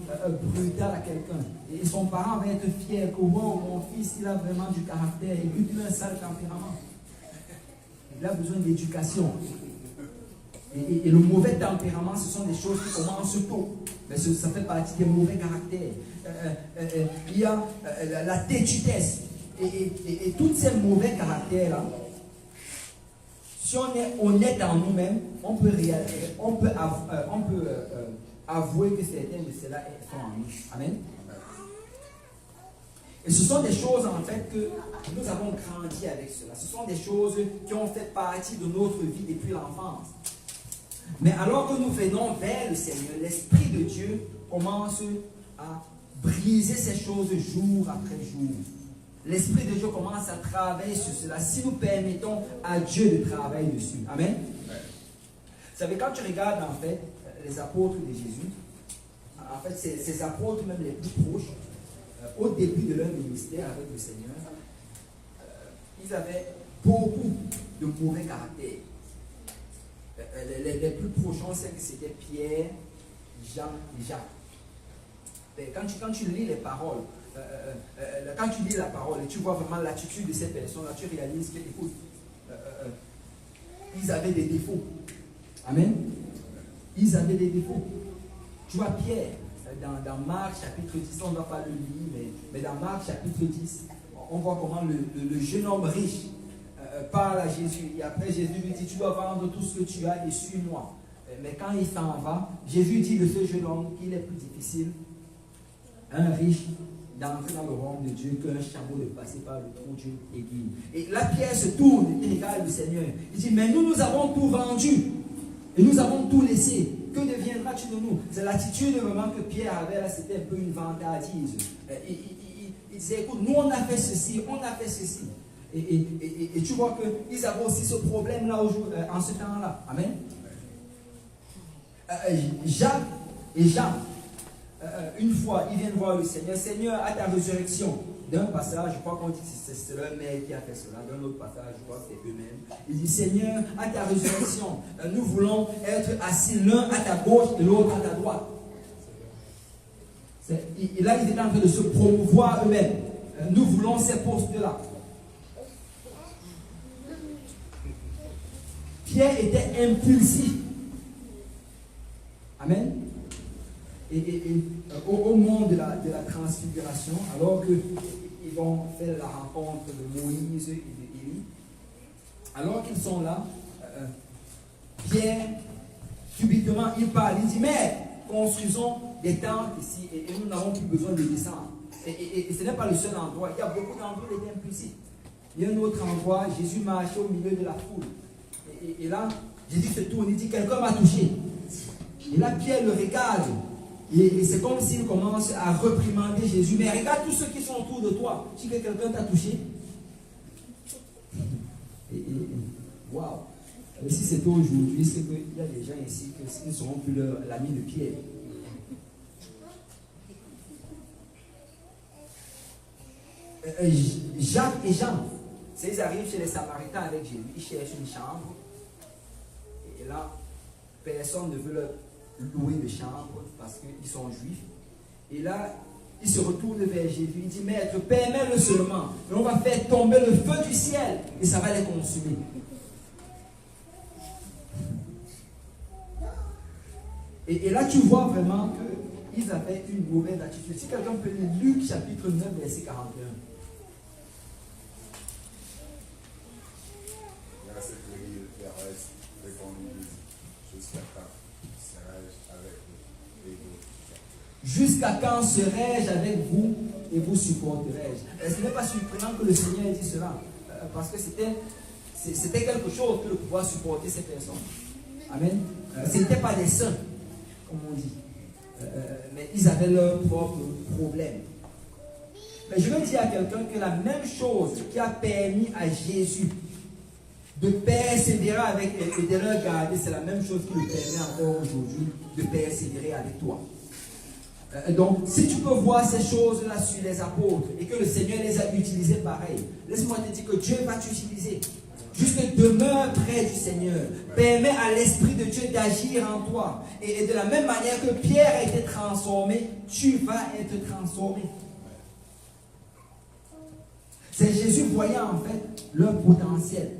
Speaker 1: brutale à quelqu'un. Et son parent va être fier que wow, mon fils, il a vraiment du caractère, et lui, il a un sale tempérament. Il a besoin d'éducation. Et le mauvais tempérament, ce sont des choses qui commencent tôt. Mais ça fait partie des mauvais caractères. Il y a la têtudesse. Et tous ces mauvais caractères-là, si on est honnête en nous-mêmes, on peut avouer que certains de ceux-là sont en nous. Amen. Et ce sont des choses en fait que nous avons grandi avec cela. Ce sont des choses qui ont fait partie de notre vie depuis l'enfance. Mais alors que nous venons vers le Seigneur, l'Esprit de Dieu commence à briser ces choses jour après jour. L'Esprit de Dieu commence à travailler sur cela si nous permettons à Dieu de travailler dessus. Amen. Vous savez, quand tu regardes en fait les apôtres de Jésus, en fait ces apôtres même les plus proches, au début de leur ministère avec le Seigneur, ils avaient beaucoup de mauvais caractères. Les plus proches, on sait que c'était Pierre, Jean et Jacques. Mais quand tu lis les paroles, quand tu lis la parole et tu vois vraiment l'attitude de ces personnes-là, tu réalises que, écoute, ils avaient des défauts. Amen. Ils avaient des défauts. Tu vois Pierre, dans Marc chapitre 10, on ne va pas le lire, mais dans Marc chapitre 10, on voit comment le jeune homme riche parle à Jésus. Et après, Jésus lui dit, tu dois vendre tout ce que tu as et suis-moi. Mais quand il s'en va, Jésus dit de ce jeune homme qu'il est plus difficile, un riche, d'entrer dans le royaume de Dieu qu'un chameau de passer par le trou d'une aiguille. Et la Pierre se tourne et regarde le Seigneur. Il dit, mais nous avons tout vendu. Et nous avons tout laissé. Que deviendras-tu de nous? C'est l'attitude vraiment que Pierre avait là, c'était un peu une vantardise. Il disait, écoute, nous on a fait ceci, on a fait ceci. Et tu vois qu'ils avaient aussi ce problème-là en ce temps-là. Amen. Jacques et Jean, une fois, ils viennent voir le Seigneur. Seigneur, à ta résurrection, d'un passage, je crois qu'on dit que c'est leur mère qui a fait cela. D'un autre passage, je crois que c'est eux-mêmes. Il dit, Seigneur, à ta résurrection, nous voulons être assis l'un à ta gauche et l'autre à ta droite. Et là, ils étaient en train de se promouvoir eux-mêmes. Nous voulons ces postes-là. Pierre était impulsif. Amen. Et au moment de la transfiguration, alors qu'ils vont faire la rencontre de Moïse et d'Élie, alors qu'ils sont là, Pierre, subitement, il parle, il dit, mais construisons des tentes ici et nous n'avons plus besoin de descendre. Et ce n'est pas le seul endroit, il y a beaucoup d'endroits qui étaient impulsifs. Il y a un autre endroit, Jésus marchait au milieu de la foule. Et là, Jésus se tourne, il dit, quelqu'un m'a touché. Et là, Pierre le regarde. Et c'est comme s'il commence à réprimander Jésus. Mais regarde tous ceux qui sont autour de toi. Si quelqu'un t'a touché. Waouh. Si c'était aujourd'hui, c'est qu'il y a des gens ici qui ne seront plus l'ami de Pierre. Jacques et Jean, ils arrivent chez les Samaritains avec Jésus, ils cherchent une chambre. Et là, personne ne veut leur louer de chambre parce qu'ils sont juifs. Et là, ils se retournent vers Jésus. Il dit, Maître, permets-le seulement. Et on va faire tomber le feu du ciel et ça va les consumer. Et là, tu vois vraiment qu'ils avaient une mauvaise attitude. Si quelqu'un peut lire Luc chapitre 9, verset 41. Jusqu'à quand serai-je avec vous et vous supporterai-je? Ce n'est pas surprenant que le Seigneur ait dit cela, parce que c'était quelque chose que de pouvoir supporter ces personnes. Amen. Ce n'étaient pas des saints, comme on dit, mais ils avaient leurs propres problèmes. Mais je veux dire à quelqu'un que la même chose qui a permis à Jésus de persévérer avec et de le garder, c'est la même chose qui lui permet encore aujourd'hui de persévérer avec toi. Donc, si tu peux voir ces choses-là sur les apôtres et que le Seigneur les a utilisés pareil, laisse-moi te dire que Dieu va t'utiliser. Juste demeure près du Seigneur. Permets à l'Esprit de Dieu d'agir en toi. Et de la même manière que Pierre a été transformé, tu vas être transformé. C'est Jésus voyant en fait leur potentiel.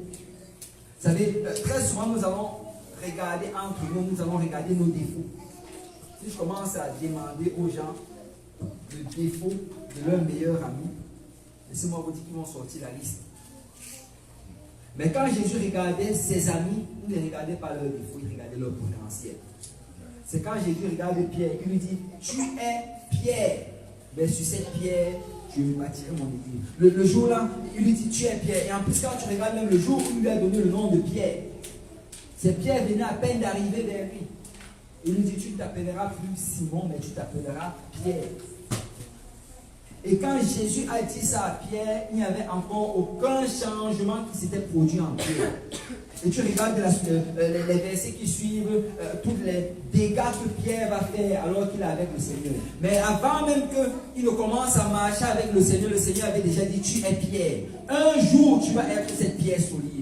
Speaker 1: Vous savez, très souvent nous allons regarder entre nous, nous allons regarder nos défauts. Si je commence à demander aux gens le défaut de leur meilleur ami, laissez-moi vous dire qu'ils vont sortir la liste. Mais quand Jésus regardait ses amis, il ne regardait pas leurs défauts, il regardait leur potentiel. C'est quand Jésus regarde Pierre, il lui dit, tu es Pierre. Mais sur cette pierre, je vais bâtir mon église. Le jour-là, il lui dit, tu es Pierre. Et en plus, quand tu regardes même le jour où il lui a donné le nom de Pierre, c'est Pierre venait à peine d'arriver vers lui. Il lui dit, tu ne t'appelleras plus Simon, mais tu t'appelleras Pierre. Et quand Jésus a dit ça à Pierre, il n'y avait encore aucun changement qui s'était produit en Pierre. Et tu regardes les versets qui suivent, tous les dégâts que Pierre va faire alors qu'il est avec le Seigneur. Mais avant même qu'il ne commence à marcher avec le Seigneur avait déjà dit, tu es Pierre. Un jour, tu vas être cette pierre solide.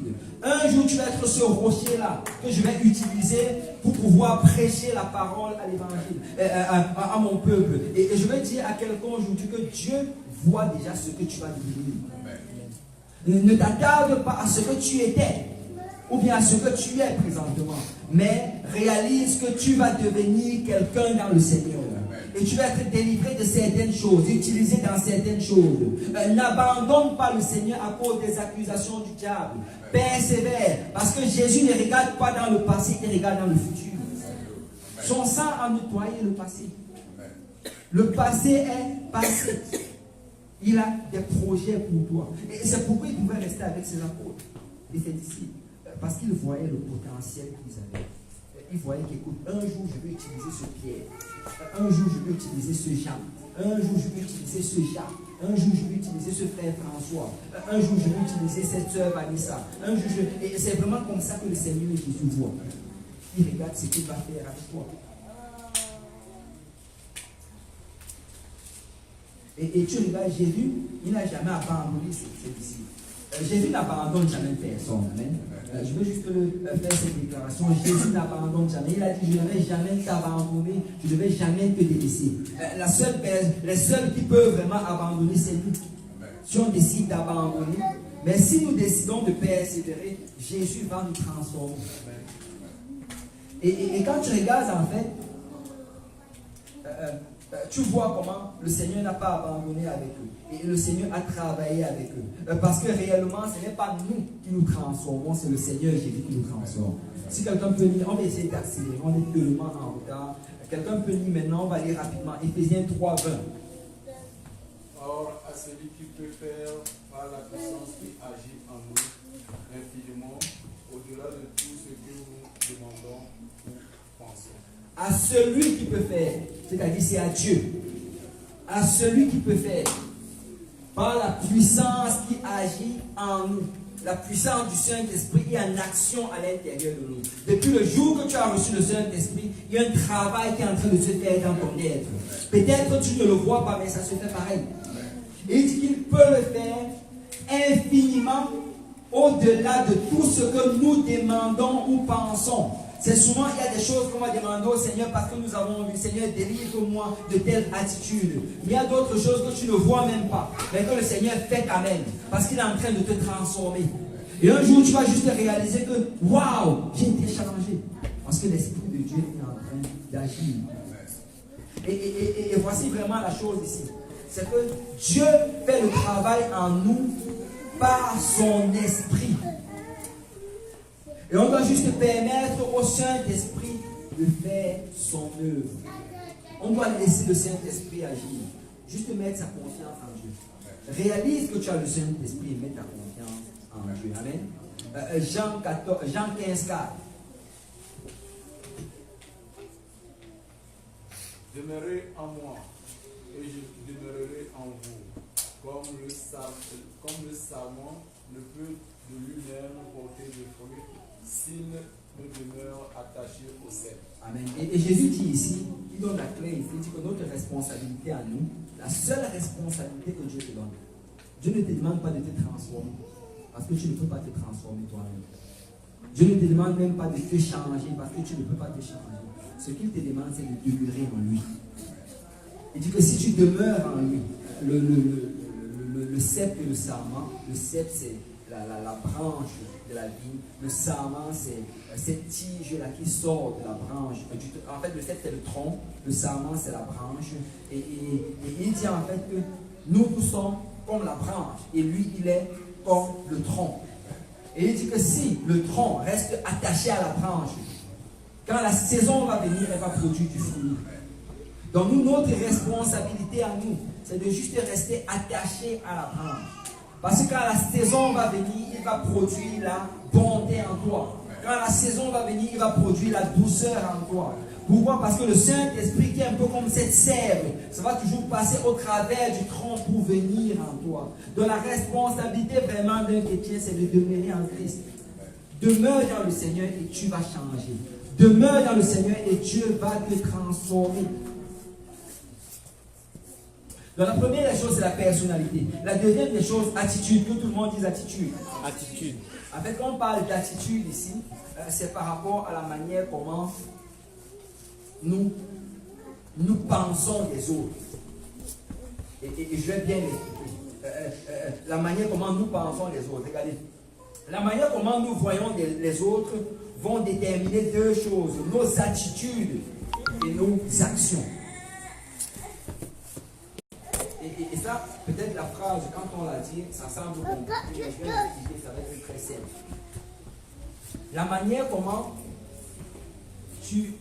Speaker 1: Un jour, tu vas être ce rocher-là que je vais utiliser pour pouvoir prêcher la parole à l'évangile, à mon peuple. Et je vais dire à quelqu'un aujourd'hui que Dieu voit déjà ce que tu vas devenir. Ne t'attarde pas à ce que tu étais ou bien à ce que tu es présentement, mais réalise que tu vas devenir quelqu'un dans le Seigneur. Et tu vas être délivré de certaines choses, utilisé dans certaines choses. N'abandonne pas le Seigneur à cause des accusations du diable. Persévère, parce que Jésus ne regarde pas dans le passé, il regarde dans le futur. Son sang a nettoyé le passé. Le passé est passé. Il a des projets pour toi. Et c'est pourquoi il pouvait rester avec ses apôtres et ses disciples. Parce qu'il voyait le potentiel qu'ils avaient. Il voyait qu'écoute, un jour je vais utiliser ce Pierre. Un jour je vais utiliser ce Jean. Un jour je vais utiliser ce Jacques. Un jour je vais utiliser ce frère François. Un jour je vais utiliser cette sœur Vanessa. Un jour Et c'est vraiment comme ça que le Seigneur Jésus voit. Il regarde ce qu'il va faire avec toi. Et tu regardes Jésus, il n'a jamais abandonné ses disciples. Jésus n'abandonne jamais personne. Amen. Je veux juste faire cette déclaration. Jésus n'abandonne jamais. Il a dit, je ne vais jamais t'abandonner, je ne vais jamais te délaisser. Les seuls qui peuvent vraiment abandonner, c'est nous. Si on décide d'abandonner, mais si nous décidons de persévérer, Jésus va nous transformer. Et quand tu regardes en fait, tu vois comment le Seigneur n'a pas abandonné avec eux. Et le Seigneur a travaillé avec eux. Parce que réellement, ce n'est pas nous qui nous transformons, c'est le Seigneur Jésus qui nous transforme. Si quelqu'un peut lire, on va essayer d'accélérer, on est tellement en retard. Quelqu'un peut lire maintenant, on va lire rapidement. Éphésiens 3, 20.
Speaker 2: Or, à celui qui peut faire par la puissance qui agit en nous, infiniment, au-delà de tout ce que nous demandons ou pensons.
Speaker 1: À celui qui peut faire, c'est-à-dire c'est à Dieu. À celui qui peut faire, par la puissance qui agit en nous. La puissance du Saint-Esprit est en action à l'intérieur de nous. Depuis le jour que tu as reçu le Saint-Esprit, il y a un travail qui est en train de se faire dans ton être. Peut-être tu ne le vois pas, mais ça se fait pareil. Et il dit qu'il peut le faire infiniment au-delà de tout ce que nous demandons ou pensons. C'est souvent, il y a des choses qu'on va demander au Seigneur parce que nous avons vu, Seigneur, délivre-moi de telle attitude. Il y a d'autres choses que tu ne vois même pas, mais que le Seigneur fait quand même, parce qu'il est en train de te transformer. Et un jour, tu vas juste réaliser que, waouh, j'ai été changé. Parce que l'Esprit de Dieu est en train d'agir. Et voici vraiment la chose ici. C'est que Dieu fait le travail en nous par son esprit. Et on doit juste permettre au Saint-Esprit de faire son œuvre. On doit laisser le Saint-Esprit agir. Juste mettre sa confiance en Dieu. Réalise que tu as le Saint-Esprit et mets ta confiance en Dieu. Amen. Jean 15, 4.
Speaker 2: Demeurez en moi, et je demeurerai en vous. Comme le sarment ne peut de lui-même porter de fruits s'il ne demeure attaché au cep.
Speaker 1: Amen. Et Jésus dit ici, il donne la clé, il dit que notre responsabilité à nous, la seule responsabilité que Dieu te donne, Dieu ne te demande pas de te transformer, parce que tu ne peux pas te transformer toi-même. Dieu ne te demande même pas de te changer, parce que tu ne peux pas te changer. Ce qu'il te demande, c'est de demeurer en lui. Il dit que si tu demeures en lui, le cep et le sarment, le cep c'est la branche de la vie, le sarment c'est cette tige-là qui sort de la branche. En fait, le cep c'est le tronc, le sarment c'est la branche. Et il dit en fait que nous sommes comme la branche, et lui il est comme le tronc. Et il dit que si le tronc reste attaché à la branche, quand la saison va venir, elle va produire du fruit. Donc nous, notre responsabilité à nous, c'est de juste rester attaché à la branche. Parce que quand la saison va venir, il va produire la bonté en toi. Quand la saison va venir, il va produire la douceur en toi. Pourquoi? Parce que le Saint-Esprit qui est un peu comme cette sève, ça va toujours passer au travers du tronc pour venir en toi. Donc la responsabilité vraiment d'un chrétien, c'est de demeurer en Christ. Demeure dans le Seigneur et tu vas changer. Demeure dans le Seigneur et Dieu va te transformer. Donc la première des choses, c'est la personnalité. La deuxième des choses, attitude. Que tout le monde dise attitude.
Speaker 3: Attitude.
Speaker 1: En fait, quand on parle d'attitude ici, c'est par rapport à la manière comment nous pensons des autres. Et je vais bien l'expliquer. La manière comment nous pensons les autres. Regardez. La manière comment nous voyons les autres vont déterminer deux choses. Nos attitudes et nos actions. Et ça, peut-être la phrase, quand on la dit, ça semble compliqué, mais je vais l'expliquer, ça va être très simple. La manière comment tu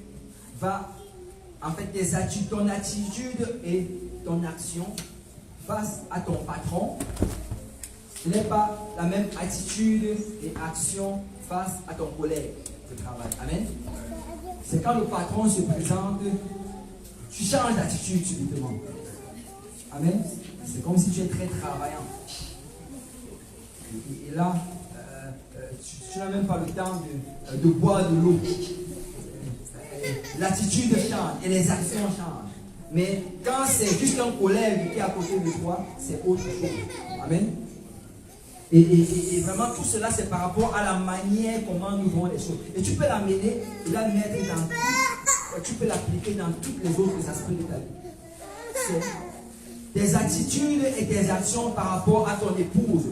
Speaker 1: vas, en fait, ton attitude et ton action face à ton patron, ce n'est pas la même attitude et action face à ton collègue de travail. Amen. C'est quand le patron se présente, tu changes d'attitude subitement. Amen. C'est comme si tu es très travaillant. Et là, tu n'as même pas le temps de boire de l'eau. L'attitude change et les actions changent. Mais quand c'est juste un collègue qui est à côté de toi, c'est autre chose. Amen. Et vraiment, tout cela, c'est par rapport à la manière comment nous voyons les choses. Et tu peux l'amener et la mettre dans... Tu peux l'appliquer dans tous les autres aspects de ta vie. C'est tes attitudes et tes actions par rapport à ton épouse.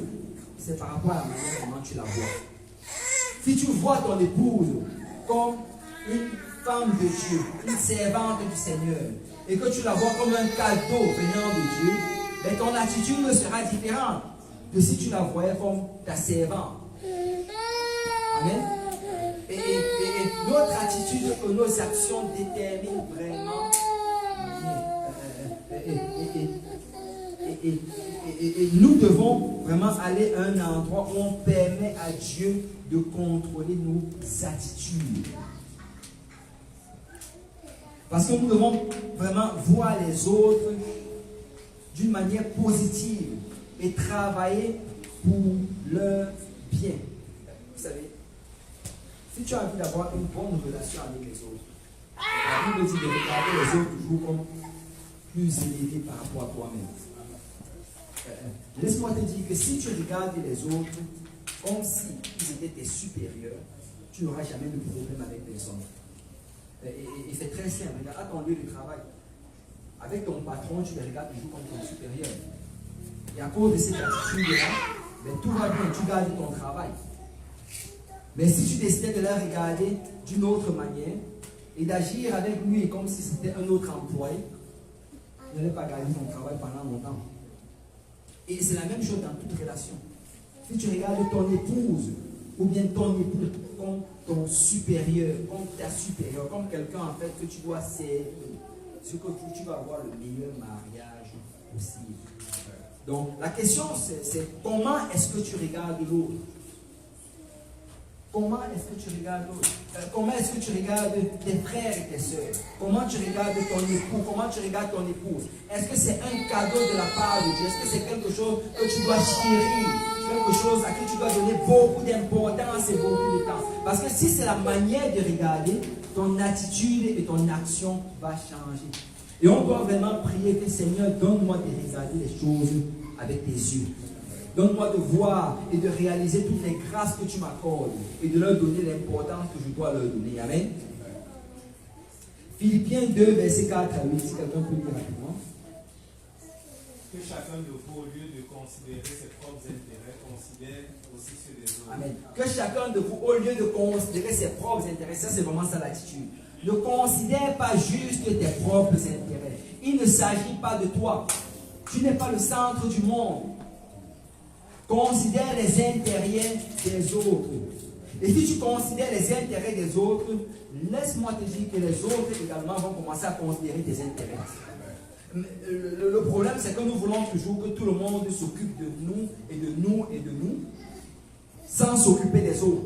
Speaker 1: C'est par rapport à la manière comment tu la vois. Si tu vois ton épouse comme une femme de Dieu, une servante du Seigneur, et que tu la vois comme un cadeau venant de Dieu, mais ton attitude sera différente de si tu la voyais comme ta servante. Amen. Et notre attitude et nos actions déterminent vraiment. Et nous devons vraiment aller à un endroit où on permet à Dieu de contrôler nos attitudes. Parce que nous devons vraiment voir les autres d'une manière positive et travailler pour leur bien. Vous savez, si tu as envie d'avoir une bonne relation avec les autres, la Bible dit de regarder les autres toujours comme plus élevés par rapport à toi-même. laisse-moi te dire que si tu regardes les autres comme s'ils étaient tes supérieurs, tu n'auras jamais de problème avec personne. Et c'est très simple. Regarde, à ton lieu de travail, avec ton patron, tu les regardes toujours comme ton supérieur. Et à cause de cette attitude-là, ben, tout va bien, tu gardes ton travail. Mais si tu décidais de le regarder d'une autre manière et d'agir avec lui comme si c'était un autre employé, tu n'allais pas garder ton travail pendant longtemps. Et c'est la même chose dans toute relation. Si tu regardes ton épouse ou bien ton époux comme ton supérieur, comme ta supérieure, comme quelqu'un en fait que tu dois servir, ce que tu vas avoir le meilleur mariage possible. Donc la question c'est comment est-ce que tu regardes l'autre? Comment est-ce que tu regardes l'autre? Comment est-ce que tu regardes tes frères et tes soeurs? Comment tu regardes ton époux? Comment tu regardes ton épouse? Est-ce que c'est un cadeau de la part de Dieu? Est-ce que c'est quelque chose que tu dois chérir? Quelque chose à qui tu dois donner beaucoup d'importance et beaucoup de temps? Parce que si c'est la manière de regarder, ton attitude et ton action va changer. Et on doit vraiment prier que Seigneur, donne-moi de regarder les choses avec tes yeux. Donne-moi de voir et de réaliser toutes les grâces que tu m'accordes et de leur donner l'importance que je dois leur donner. Amen. Philippiens 2, verset 4 à 8, si quelqu'un peut lire rapidement.
Speaker 4: Que chacun de vous, au lieu de considérer ses propres intérêts, considère aussi ceux des autres.
Speaker 1: Amen. Que chacun de vous, au lieu de considérer ses propres intérêts, ça c'est vraiment ça l'attitude. Ne considère pas juste tes propres intérêts. Il ne s'agit pas de toi. Tu n'es pas le centre du monde. Considère les intérêts des autres. Et si tu considères les intérêts des autres, laisse-moi te dire que les autres également vont commencer à considérer tes intérêts. Le problème, c'est que nous voulons toujours que tout le monde s'occupe de nous et de nous et de nous, sans s'occuper des autres.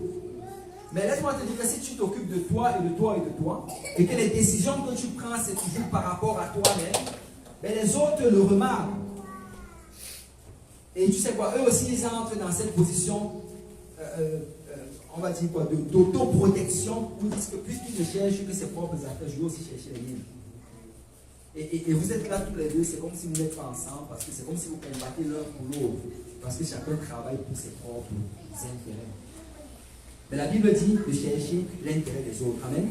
Speaker 1: Mais laisse-moi te dire que si tu t'occupes de toi et de toi et de toi, et que les décisions que tu prends, c'est toujours par rapport à toi-même, ben les autres le remarquent. Et tu sais quoi, eux aussi, ils entrent dans cette position, on va dire quoi, d'autoprotection, où ils disent que puisqu'ils ne cherchent que ses propres affaires, je vais aussi chercher les miennes. Et vous êtes là tous les deux, c'est comme si vous n'êtes pas ensemble, parce que c'est comme si vous combattez l'un pour l'autre, parce que chacun travaille pour ses propres intérêts. Mais la Bible dit de chercher l'intérêt des autres. Amen.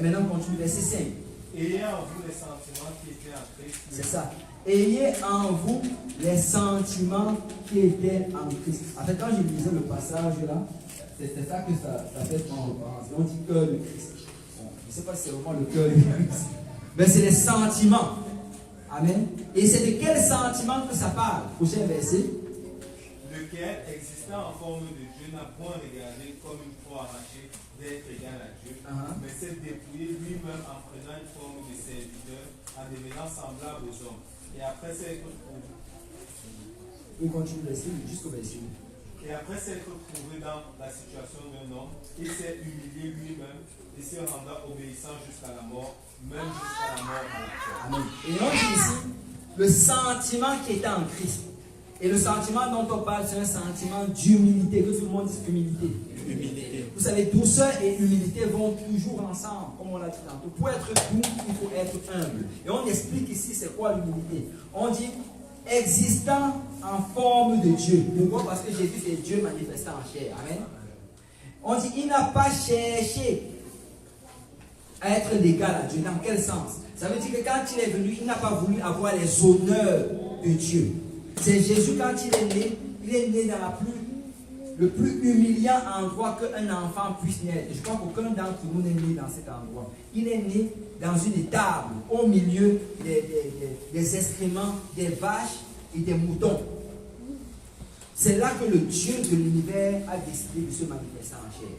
Speaker 1: Maintenant, on continue, verset 5.
Speaker 4: Ayez en vous les sentiments qui étaient en Christ.
Speaker 1: C'est ça. Ayez en vous les sentiments qui étaient en Christ. En fait, quand je lisais le passage là, c'est ça que ça fait en référence. On dit cœur de Christ. Bon, je ne sais pas si c'est vraiment le cœur de Christ. Mais c'est les sentiments. Amen. Et c'est de quel sentiment que ça parle? Prochain verset.
Speaker 4: Lequel, existant en forme de Dieu, n'a point regardé comme une proie arrachée d'être égal à Dieu, mais s'est dépouillé lui-même en prenant une forme de serviteur, en devenant semblable aux hommes. Et après s'être trouvé.
Speaker 1: On continue jusqu'au verset.
Speaker 4: Et après s'être trouvé dans la situation d'un homme, il s'est humilié lui-même et se rendant obéissant jusqu'à la mort, même jusqu'à la mort de la croix.
Speaker 1: Amen. Et on dit ici le sentiment qui était en Christ. Et le sentiment dont on parle, c'est un sentiment d'humilité. Que tout le monde dise humilité. Humilité. Vous savez, douceur et humilité vont toujours ensemble, comme on l'a dit tantôt. Pour être doux, il faut être humble. Et on explique ici c'est quoi l'humilité. On dit existant en forme de Dieu. Pourquoi? Parce que Jésus c'est Dieu manifesté en chair. Amen. On dit il n'a pas cherché à être l'égal à Dieu. Dans quel sens? Ça veut dire que quand il est venu, il n'a pas voulu avoir les honneurs de Dieu. C'est Jésus, quand il est né dans le plus humiliant endroit qu'un enfant puisse naître. Je crois qu'aucun d'entre nous n'est né dans cet endroit. Il est né dans une étable, au milieu des excréments, des vaches et des moutons. C'est là que le Dieu de l'univers a décidé de se manifester en chair.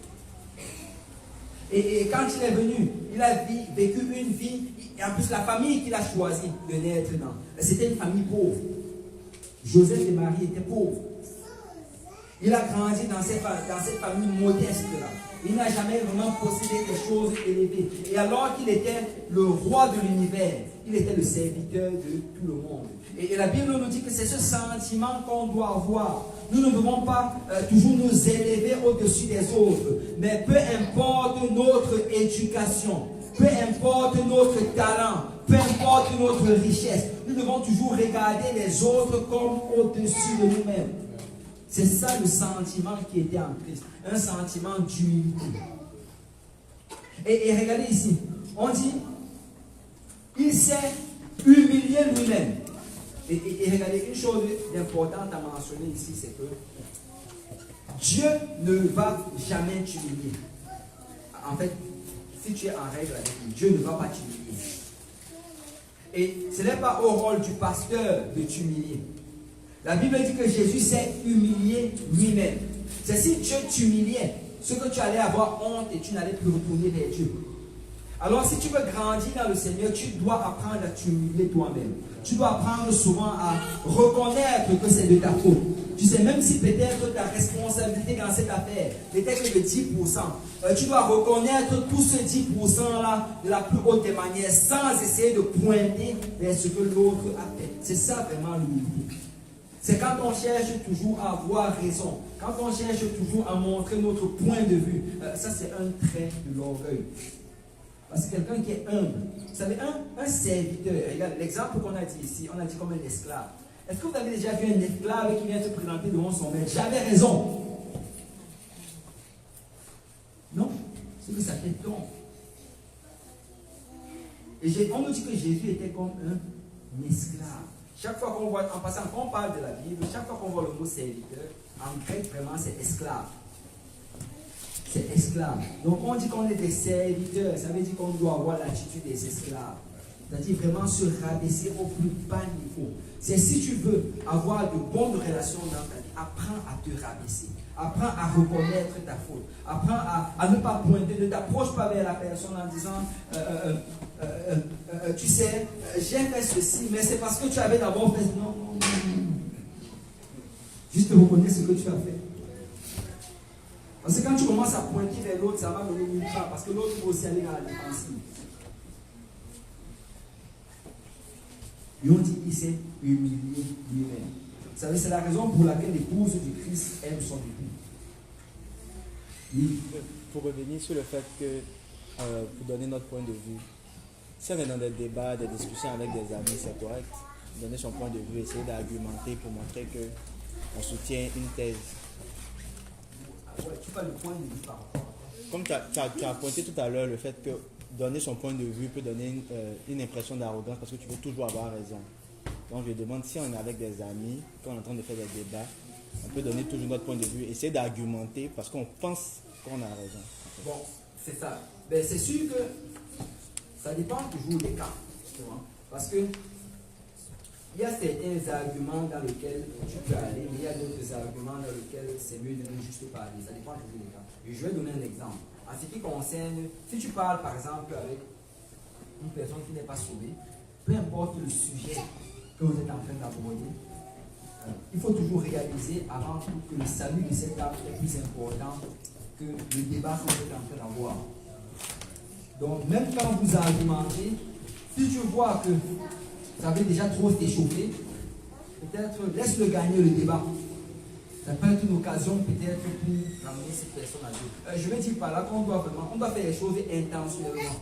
Speaker 1: Et quand il est venu, il a vécu une vie, et en plus la famille qu'il a choisi de naître dans, c'était une famille pauvre. Joseph et Marie étaient pauvres. Il a grandi dans cette famille modeste-là. Il n'a jamais vraiment possédé des choses élevées. Et alors qu'il était le roi de l'univers, il était le serviteur de tout le monde. Et la Bible nous dit que c'est ce sentiment qu'on doit avoir. Nous ne devons pas toujours nous élever au-dessus des autres. Mais peu importe notre éducation, peu importe notre talent, peu importe notre richesse, nous devons toujours regarder les autres comme au-dessus de nous-mêmes. C'est ça le sentiment qui était en Christ, un sentiment d'humilité. Et regardez ici, on dit, il s'est humilié lui-même. Et regardez, une chose importante à mentionner ici, c'est que Dieu ne va jamais t'humilier. En fait, si tu es en règle avec lui, Dieu ne va pas t'humilier. Et ce n'est pas au rôle du pasteur de t'humilier. La Bible dit que Jésus s'est humilié lui-même. C'est si Dieu t'humiliait, ce que tu allais avoir honte et tu n'allais plus retourner vers Dieu. Alors si tu veux grandir dans le Seigneur, tu dois apprendre à t'humilier toi-même. Tu dois apprendre souvent à reconnaître que c'est de ta faute. Tu sais, même si peut-être ta responsabilité dans cette affaire n'était que de 10%, tu dois reconnaître tout ce 10%-là de la plus haute des manières sans essayer de pointer vers ce que l'autre a fait. C'est ça vraiment l'humilité. C'est quand on cherche toujours à avoir raison, quand on cherche toujours à montrer notre point de vue. Ça, c'est un trait de l'orgueil. Parce que quelqu'un qui est humble, vous savez, un serviteur, regarde l'exemple qu'on a dit ici, on a dit comme un esclave. Est-ce que vous avez déjà vu un esclave qui vient se présenter devant son maître? J'avais raison. Non, c'est que ça fait tort. Et on nous dit que Jésus était comme un esclave. Chaque fois qu'on voit, en passant, quand on parle de la Bible, chaque fois qu'on voit le mot serviteur, en grec, vraiment, c'est esclave. C'est esclave. Donc, on dit qu'on est des serviteurs. Ça veut dire qu'on doit avoir l'attitude des esclaves. C'est-à-dire vraiment se rabaisser au plus bas niveau. C'est si tu veux avoir de bonnes relations dans ta vie, apprends à te rabaisser. Apprends à reconnaître ta faute. Apprends à ne pas pointer. Ne t'approche pas vers la personne en disant tu sais, j'ai fait ceci, mais c'est parce que tu avais d'abord fait. Non. Juste reconnais ce que tu as fait. Parce que quand tu commences à pointer vers l'autre, ça va donner nulle part. Parce que l'autre va aussi aller dans la défensive. Et on dit qu'il s'est humilié lui-même. Vous savez, c'est la raison pour laquelle l'épouse du Christ aime son époux. Oui.
Speaker 3: Pour revenir sur le fait que, pour donner notre point de vue, si on est dans des débats, des discussions avec des amis, c'est correct. Donner son point de vue, essayer d'argumenter pour montrer qu'on soutient une thèse.
Speaker 1: Ouais, tu parles du point de vue par rapport.
Speaker 3: Comme tu as pointé tout à l'heure le fait que donner son point de vue peut donner une impression d'arrogance parce que tu veux toujours avoir raison. Donc je demande si on est avec des amis, quand on est en train de faire des débats, on peut donner toujours notre point de vue, essayer d'argumenter parce qu'on pense qu'on a raison.
Speaker 1: Bon, c'est ça. Ben, c'est sûr que ça dépend toujours des cas. Tu vois? Parce que il y a certains arguments dans lesquels tu peux aller, mais il y a d'autres arguments dans lesquels c'est mieux de ne juste pas aller. Ça dépend toujours des cas. Et je vais donner un exemple. En ce qui concerne, si tu parles par exemple avec une personne qui n'est pas sauvée, peu importe le sujet que vous êtes en train d'aborder, il faut toujours réaliser avant tout que le salut de cette âme est plus important que le débat que vous êtes en train d'avoir. Donc même quand vous argumentez, si tu vois que ça avait déjà trop t'échauffer, peut-être laisse-le gagner le débat. Ça peut être une occasion peut-être pour ramener cette personne à Dieu. Je vais dire par là qu'on doit vraiment, on doit faire les choses intentionnellement.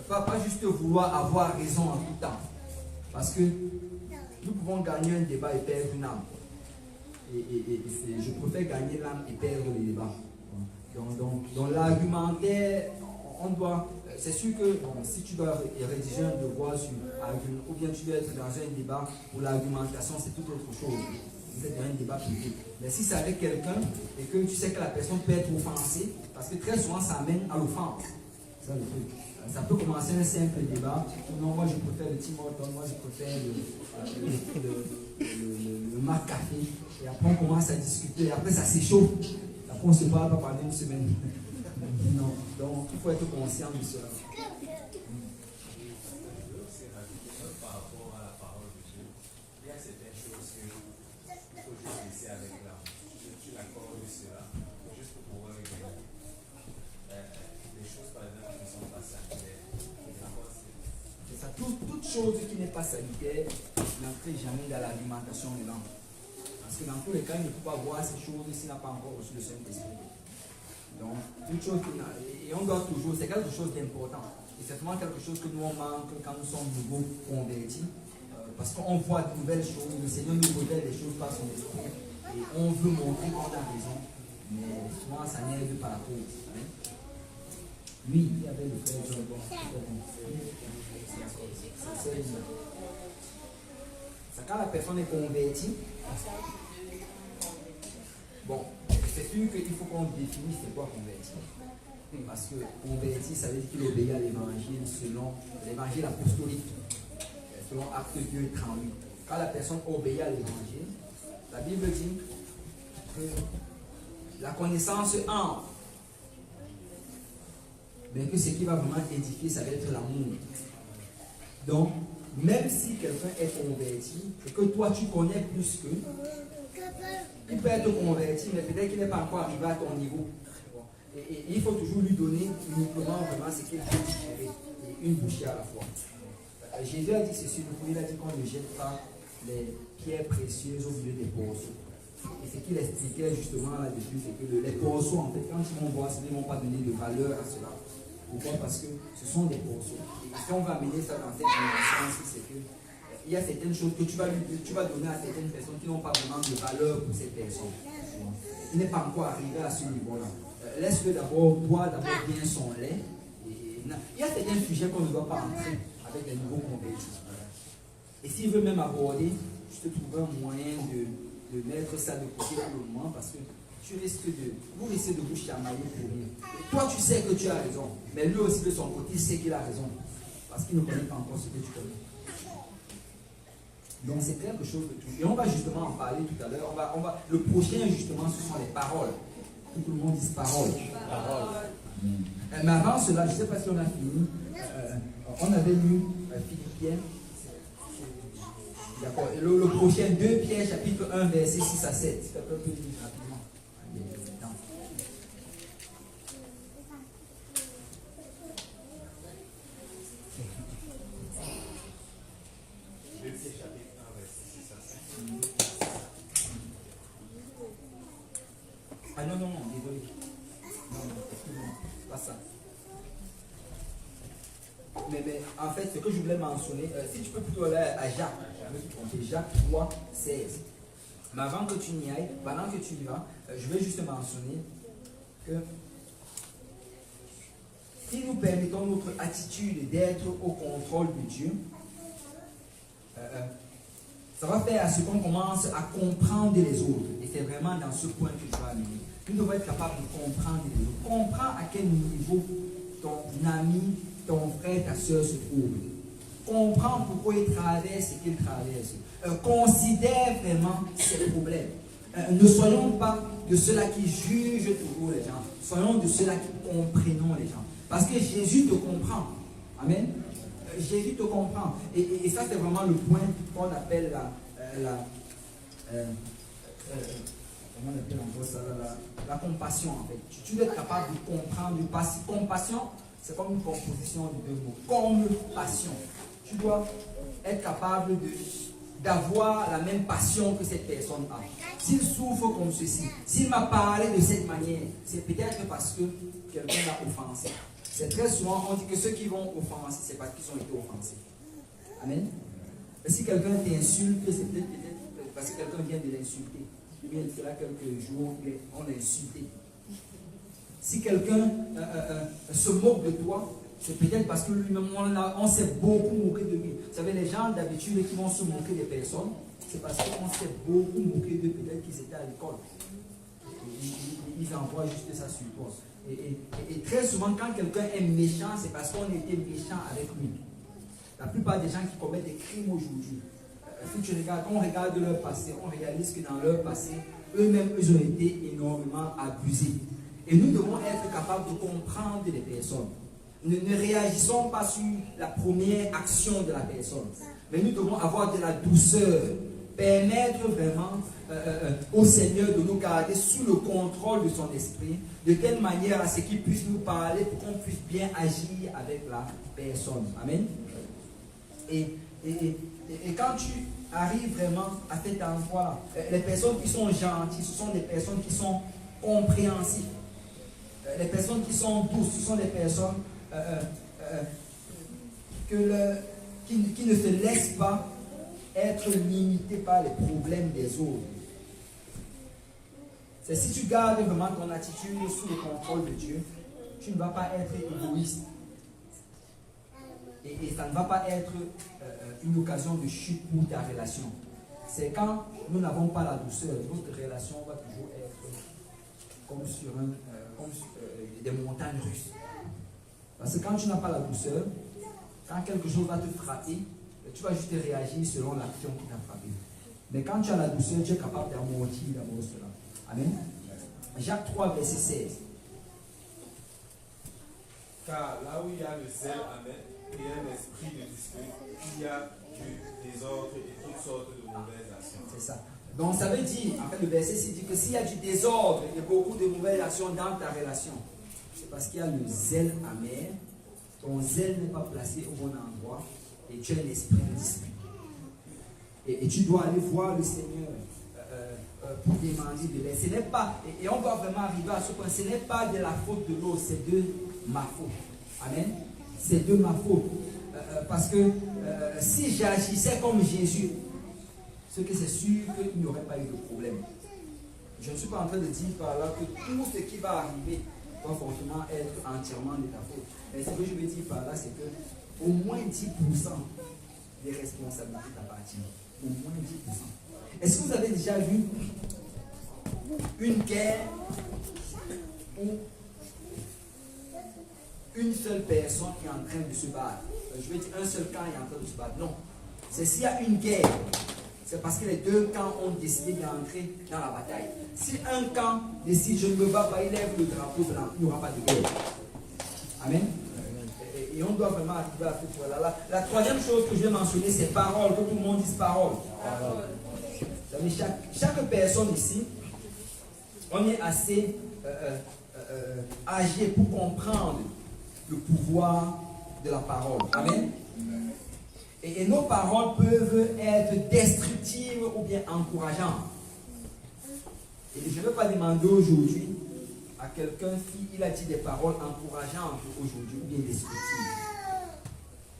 Speaker 1: Pas juste vouloir avoir raison en tout temps. Parce que nous pouvons gagner un débat et perdre une âme. Et je préfère gagner l'âme et perdre le débat. Donc l'argumentaire, on doit. C'est sûr que si tu dois rédiger un devoir sur argument, ou bien tu dois être dans un débat où l'argumentation c'est tout autre chose. Vous êtes dans un débat public. Mais si c'est avec quelqu'un et que tu sais que la personne peut être offensée, parce que très souvent ça amène à l'offense. C'est ça le truc. Ça peut commencer un simple débat. Non, moi je préfère le Tim Hortons, moi je préfère le Marc Café. Et après on commence à discuter, et après ça s'échauffe. Après on se parle pas pendant une semaine. Non, donc il faut être conscient de cela.
Speaker 4: Par rapport à la parole de Dieu, il y a certaines choses qu'il faut juste laisser avec l'âme. Tu l'accordes cela, juste pour pouvoir regarder. Les choses, par exemple, qui ne sont pas sanitaires.
Speaker 1: C'est ça, toute chose qui n'est pas sanitaire n'entre jamais dans l'alimentation de l'âme. Parce que dans tous les cas, il ne peut pas voir ces choses s'il n'a pas encore reçu le Saint-Esprit. Donc, une chose et on doit toujours, c'est quelque chose d'important. Et c'est vraiment quelque chose que nous on manque quand nous sommes nouveaux convertis. Parce qu'on voit de nouvelles choses, le Seigneur nous révèle des choses par son esprit. Et on veut montrer qu'on a raison. Mais souvent ça n'aide pas la cause. Hein? Lui, il avait le frère John. C'est quand la personne est convertie. Bon, c'est sûr qu'il faut qu'on définisse c'est quoi converti. Parce que converti, ça veut dire qu'il obéit à l'évangile selon l'évangile apostolique, selon Acte 2, 38. Quand la personne obéit à l'évangile, la Bible dit que la connaissance entre, mais que ce qui va vraiment édifier, ça va être l'amour. Donc, même si quelqu'un est converti, et que toi tu connais plus qu'eux, il peut être converti, mais peut-être qu'il n'est pas encore arrivé à ton niveau. Et il faut toujours lui donner uniquement vraiment ce qu'il peut digérer, et une bouchée à la fois. Jésus a dit ceci, il a dit qu'on ne jette pas les pierres précieuses au milieu des porceaux. Et ce qu'il expliquait justement là-dessus, c'est que les porceaux, en fait, quand ils vont voir, ils ne vont pas donner de valeur à cela. Pourquoi? Parce que ce sont des porceaux. Et si on va amener ça dans cette dimension, c'est que il y a certaines choses que tu vas donner à certaines personnes qui n'ont pas vraiment de valeur pour ces personnes. Il n'est pas encore arrivé à ce niveau-là. Laisse-le d'abord boire bien son lait. Il y a certains sujets qu'on ne doit pas entrer avec les nouveaux convertis. Et s'il veut même aborder, je te trouverai un moyen de mettre ça de côté pour le moment parce que vous risquez de vous chamailler pour rien. Et toi, tu sais que tu as raison, mais lui aussi de son côté, il sait qu'il a raison parce qu'il ne connaît pas encore ce que tu connais. Donc c'est quelque chose de tout. Et on va justement en parler tout à l'heure. Le prochain, justement, ce sont les paroles. Tout le monde dit paroles. Mais avant cela, je ne sais pas si on a fini. On avait lu Philippiens. D'accord. Et le prochain, 2 Pierre, chapitre 1, verset 6 à 7. C'est un peu plus rapidement. Ah non, désolé. Non, excuse-moi, c'est pas ça. Mais en fait, ce que je voulais mentionner, si tu peux plutôt aller à Jacques, je me suis trompé, Jacques 3, 16. Mais avant que tu n'y ailles, pendant que tu y vas, je vais juste mentionner que si nous permettons notre attitude d'être au contrôle de Dieu, ça va faire à ce qu'on commence à comprendre les autres. Et c'est vraiment dans ce point que je vais amener. Nous devons être capables de comprendre les autres. Comprends à quel niveau ton ami, ton frère, ta soeur se trouve. Comprends pourquoi il traverse ce qu'il traverse. Considère vraiment ses problèmes. Ne soyons pas de ceux-là qui jugent toujours les gens. Soyons de ceux-là qui comprenons les gens. Parce que Jésus te comprend. Amen. Jésus te comprend. Et ça, c'est vraiment le point qu'on appelle la compassion, en fait. Tu dois être capable de comprendre. Compassion, c'est comme une composition de 2 mots. Compassion. Tu dois être capable d'avoir la même passion que cette personne a. S'il souffre comme ceci, s'il m'a parlé de cette manière, c'est peut-être parce que quelqu'un l'a offensé. C'est très souvent, on dit que ceux qui vont offenser, c'est parce qu'ils ont été offensés. Amen. Et si quelqu'un t'insulte, c'est peut-être parce que quelqu'un vient de l'insulter. Il y a quelques jours, on l'a insulté. Si quelqu'un se moque de toi, c'est peut-être parce que lui-même, on s'est beaucoup moqué de lui. Vous savez, les gens d'habitude qui vont se moquer des personnes, c'est parce qu'on s'est beaucoup moqué d'eux, peut-être qu'ils étaient à l'école. Ils envoient juste ça sur toi. Et très souvent, quand quelqu'un est méchant, c'est parce qu'on était méchant avec lui. La plupart des gens qui commettent des crimes aujourd'hui, si on regarde leur passé, on réalise que dans leur passé, eux-mêmes, ils ont été énormément abusés. Et nous devons être capables de comprendre les personnes. Ne réagissons pas sur la première action de la personne, mais nous devons avoir de la douceur, permettre vraiment au Seigneur de nous garder sous le contrôle de son esprit, de telle manière à ce qu'il puisse nous parler pour qu'on puisse bien agir avec la personne. Amen. Et quand tu arrives vraiment à cet endroit, les personnes qui sont gentilles, ce sont des personnes qui sont compréhensives. Les personnes qui sont douces, ce sont des personnes qui ne se laisse pas être limité par les problèmes des autres. C'est si tu gardes vraiment ton attitude sous le contrôle de Dieu, tu ne vas pas être égoïste. Et ça ne va pas être une occasion de chute pour ta relation. C'est quand nous n'avons pas la douceur, notre relation va toujours être comme sur des montagnes russes. Parce que quand tu n'as pas la douceur, quand quelque chose va te frapper, tu vas juste réagir selon l'action qui t'a frappé. Mais quand tu as la douceur, tu es capable d'amortir d'abord cela. Amen. Jacques 3, verset 16.
Speaker 4: Car là où il y a le zèle amen et un esprit de dispute, il y a du désordre et toutes sortes de mauvaises actions.
Speaker 1: C'est ça. Donc ça veut dire, en fait le verset dit que s'il y a du désordre et beaucoup de mauvaises actions dans ta relation, c'est parce qu'il y a le zèle amer, ton zèle n'est pas placé au bon endroit et tu as un esprit de dispute. Et tu dois aller voir le Seigneur pour demander de l'aide. Ce n'est pas, et on doit vraiment arriver à ce point, ce n'est pas de la faute de l'autre, c'est de ma faute. Amen. C'est de ma faute. Parce que si j'agissais comme Jésus, ce que c'est sûr qu'il n'y aurait pas eu de problème. Je ne suis pas en train de dire par là que tout ce qui va arriver va forcément être entièrement de ta faute. Mais ce que je veux dire par là, c'est que au moins 10% des responsabilités t'appartiennent. Au moins 10%. Est-ce que vous avez déjà vu une guerre où une seule personne est en train de se battre? Je veux dire, un seul camp est en train de se battre. Non. C'est s'il y a une guerre, c'est parce que les deux camps ont décidé d'entrer dans la bataille. Si un camp décide, je ne me bats pas, il lève le drapeau blanc, il n'y aura pas de guerre. Amen. Et on doit vraiment arriver à ce point-là. La troisième chose que je vais mentionner, c'est parole. Que tout le monde dise parole. Chaque personne ici, on est assez âgé pour comprendre le pouvoir de la parole. Amen. Et nos paroles peuvent être destructives ou bien encourageantes. Et je ne veux pas demander aujourd'hui à quelqu'un s'il a dit des paroles encourageantes aujourd'hui ou bien destructives.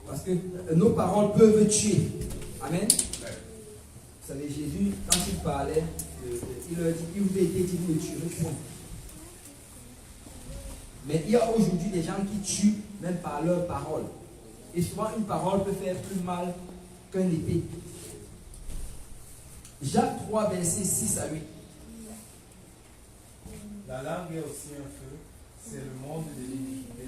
Speaker 1: Parce que nos paroles peuvent tuer. Amen. Vous savez, Jésus, quand il parlait, il leur dit, il vous a été dit, vous ne tuerez point. Mais il y a aujourd'hui des gens qui tuent même par leurs paroles. Et souvent, une parole peut faire plus mal qu'un épée. Jacques 3, verset 6 à 8.
Speaker 4: La langue est aussi un feu, c'est le monde de l'iniquité.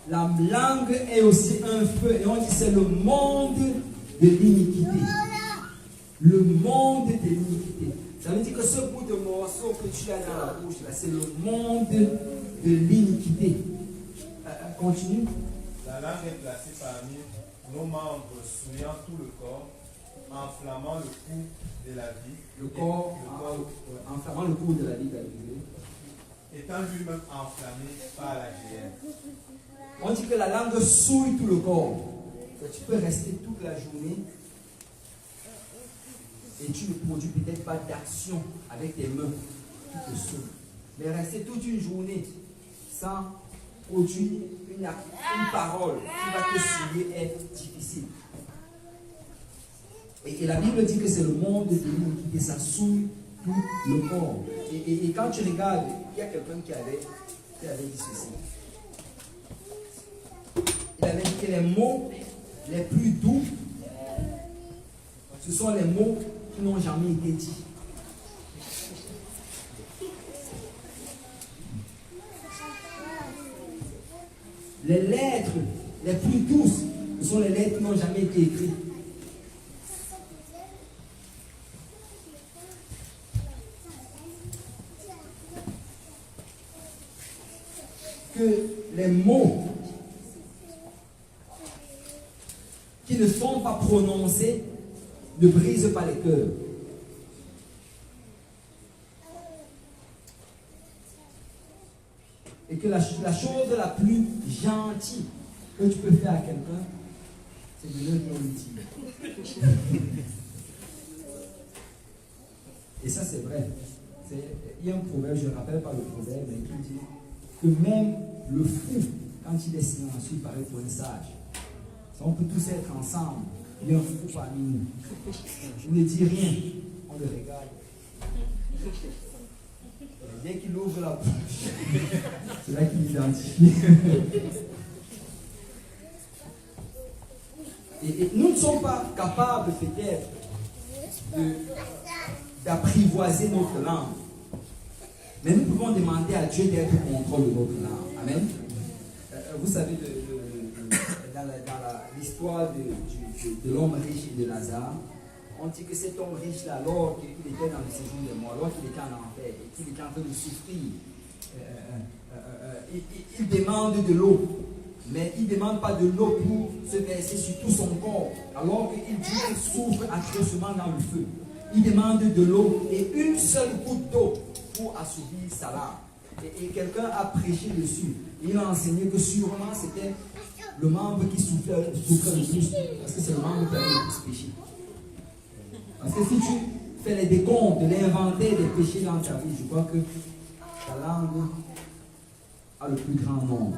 Speaker 1: La langue est aussi un feu, et on dit c'est le monde de l'iniquité. Le monde de l'iniquité. Ça veut dire que ce bout de morceau que tu as dans la bouche, là, c'est le monde de l'iniquité. Continue.
Speaker 4: La langue est placée parmi nos membres, souillant tout le corps, enflammant le cours de la vie.
Speaker 1: Le corps enflammant le cours de la vie.
Speaker 4: Étant lui-même enflammé par la géhenne.
Speaker 1: On dit que la langue souille tout le corps. Tu peux rester toute la journée et tu ne produis peut-être pas d'action avec tes mains qui te souillent. Mais rester toute une journée sans produire une parole qui va te souiller est difficile. Et la Bible dit que c'est le monde de l'iniquité, ça souille tout le corps. Et quand tu regardes, il y a quelqu'un qui avait dit ceci. Il avait dit que les mots les plus doux, ce sont les mots qui n'ont jamais été dits. Les lettres les plus douces, ce sont les lettres qui n'ont jamais été écrites. Que les mots qui ne sont pas prononcés ne brisent pas les cœurs. Et que la chose la plus gentille que tu peux faire à quelqu'un, c'est de le dire. Et ça, c'est vrai. Il y a un proverbe, je ne me rappelle pas le proverbe, mais qui dit que même le fou, quand il est silencieux, paraît pour un sage. On peut tous être ensemble. Il y a un fou parmi nous. Il ne dit rien. On le regarde. Et dès qu'il ouvre la bouche, c'est là qu'il identifie. Et nous ne sommes pas capables peut-être d'apprivoiser notre langue. Mais nous pouvons demander à Dieu d'être au contrôle de notre langue. Amen. Vous savez, dans l'histoire de l'homme riche et de Lazare, on dit que cet homme riche-là, alors qu'il était dans le séjour des morts, alors qu'il était en enfer, et qu'il était en train de souffrir, il demande de l'eau. Mais il ne demande pas de l'eau pour se verser sur tout son corps, alors qu'il dit qu'il souffre atrocement dans le feu. Il demande de l'eau et une seule goutte d'eau pour assouvir sa larme. Et quelqu'un a prêché dessus. Il a enseigné que sûrement c'était le membre qui souffrait le plus, parce que c'est le membre qui avait le plus péché. Parce que si tu fais les décomptes, l'inventaire des péchés dans ta vie, je crois que ta langue a le plus grand nombre.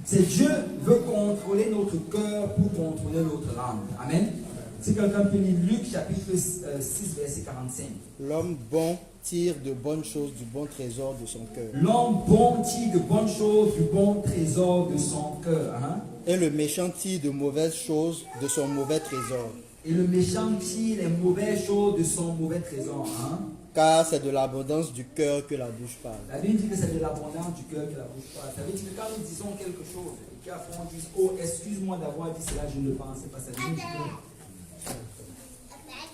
Speaker 1: C'est Dieu veut contrôler notre cœur pour contrôler notre langue. Amen. Si quelqu'un peut lire Luc chapitre 6, verset 45.
Speaker 3: L'homme bon tire de bonnes choses du bon trésor de son cœur.
Speaker 1: L'homme bon tire de bonnes choses du bon trésor de son cœur. Hein?
Speaker 3: Et le méchant tire de mauvaises choses de son mauvais trésor.
Speaker 1: Et le méchant tire les mauvaises choses de son mauvais trésor. Hein?
Speaker 3: Car c'est de l'abondance du cœur que la bouche parle.
Speaker 1: La Bible dit que c'est de l'abondance du cœur que la bouche parle. Ça veut dire que quand nous disons quelque chose, et qu'après on dit, oh, excuse-moi d'avoir dit cela, je ne le pensais pas. Ça veut dire que...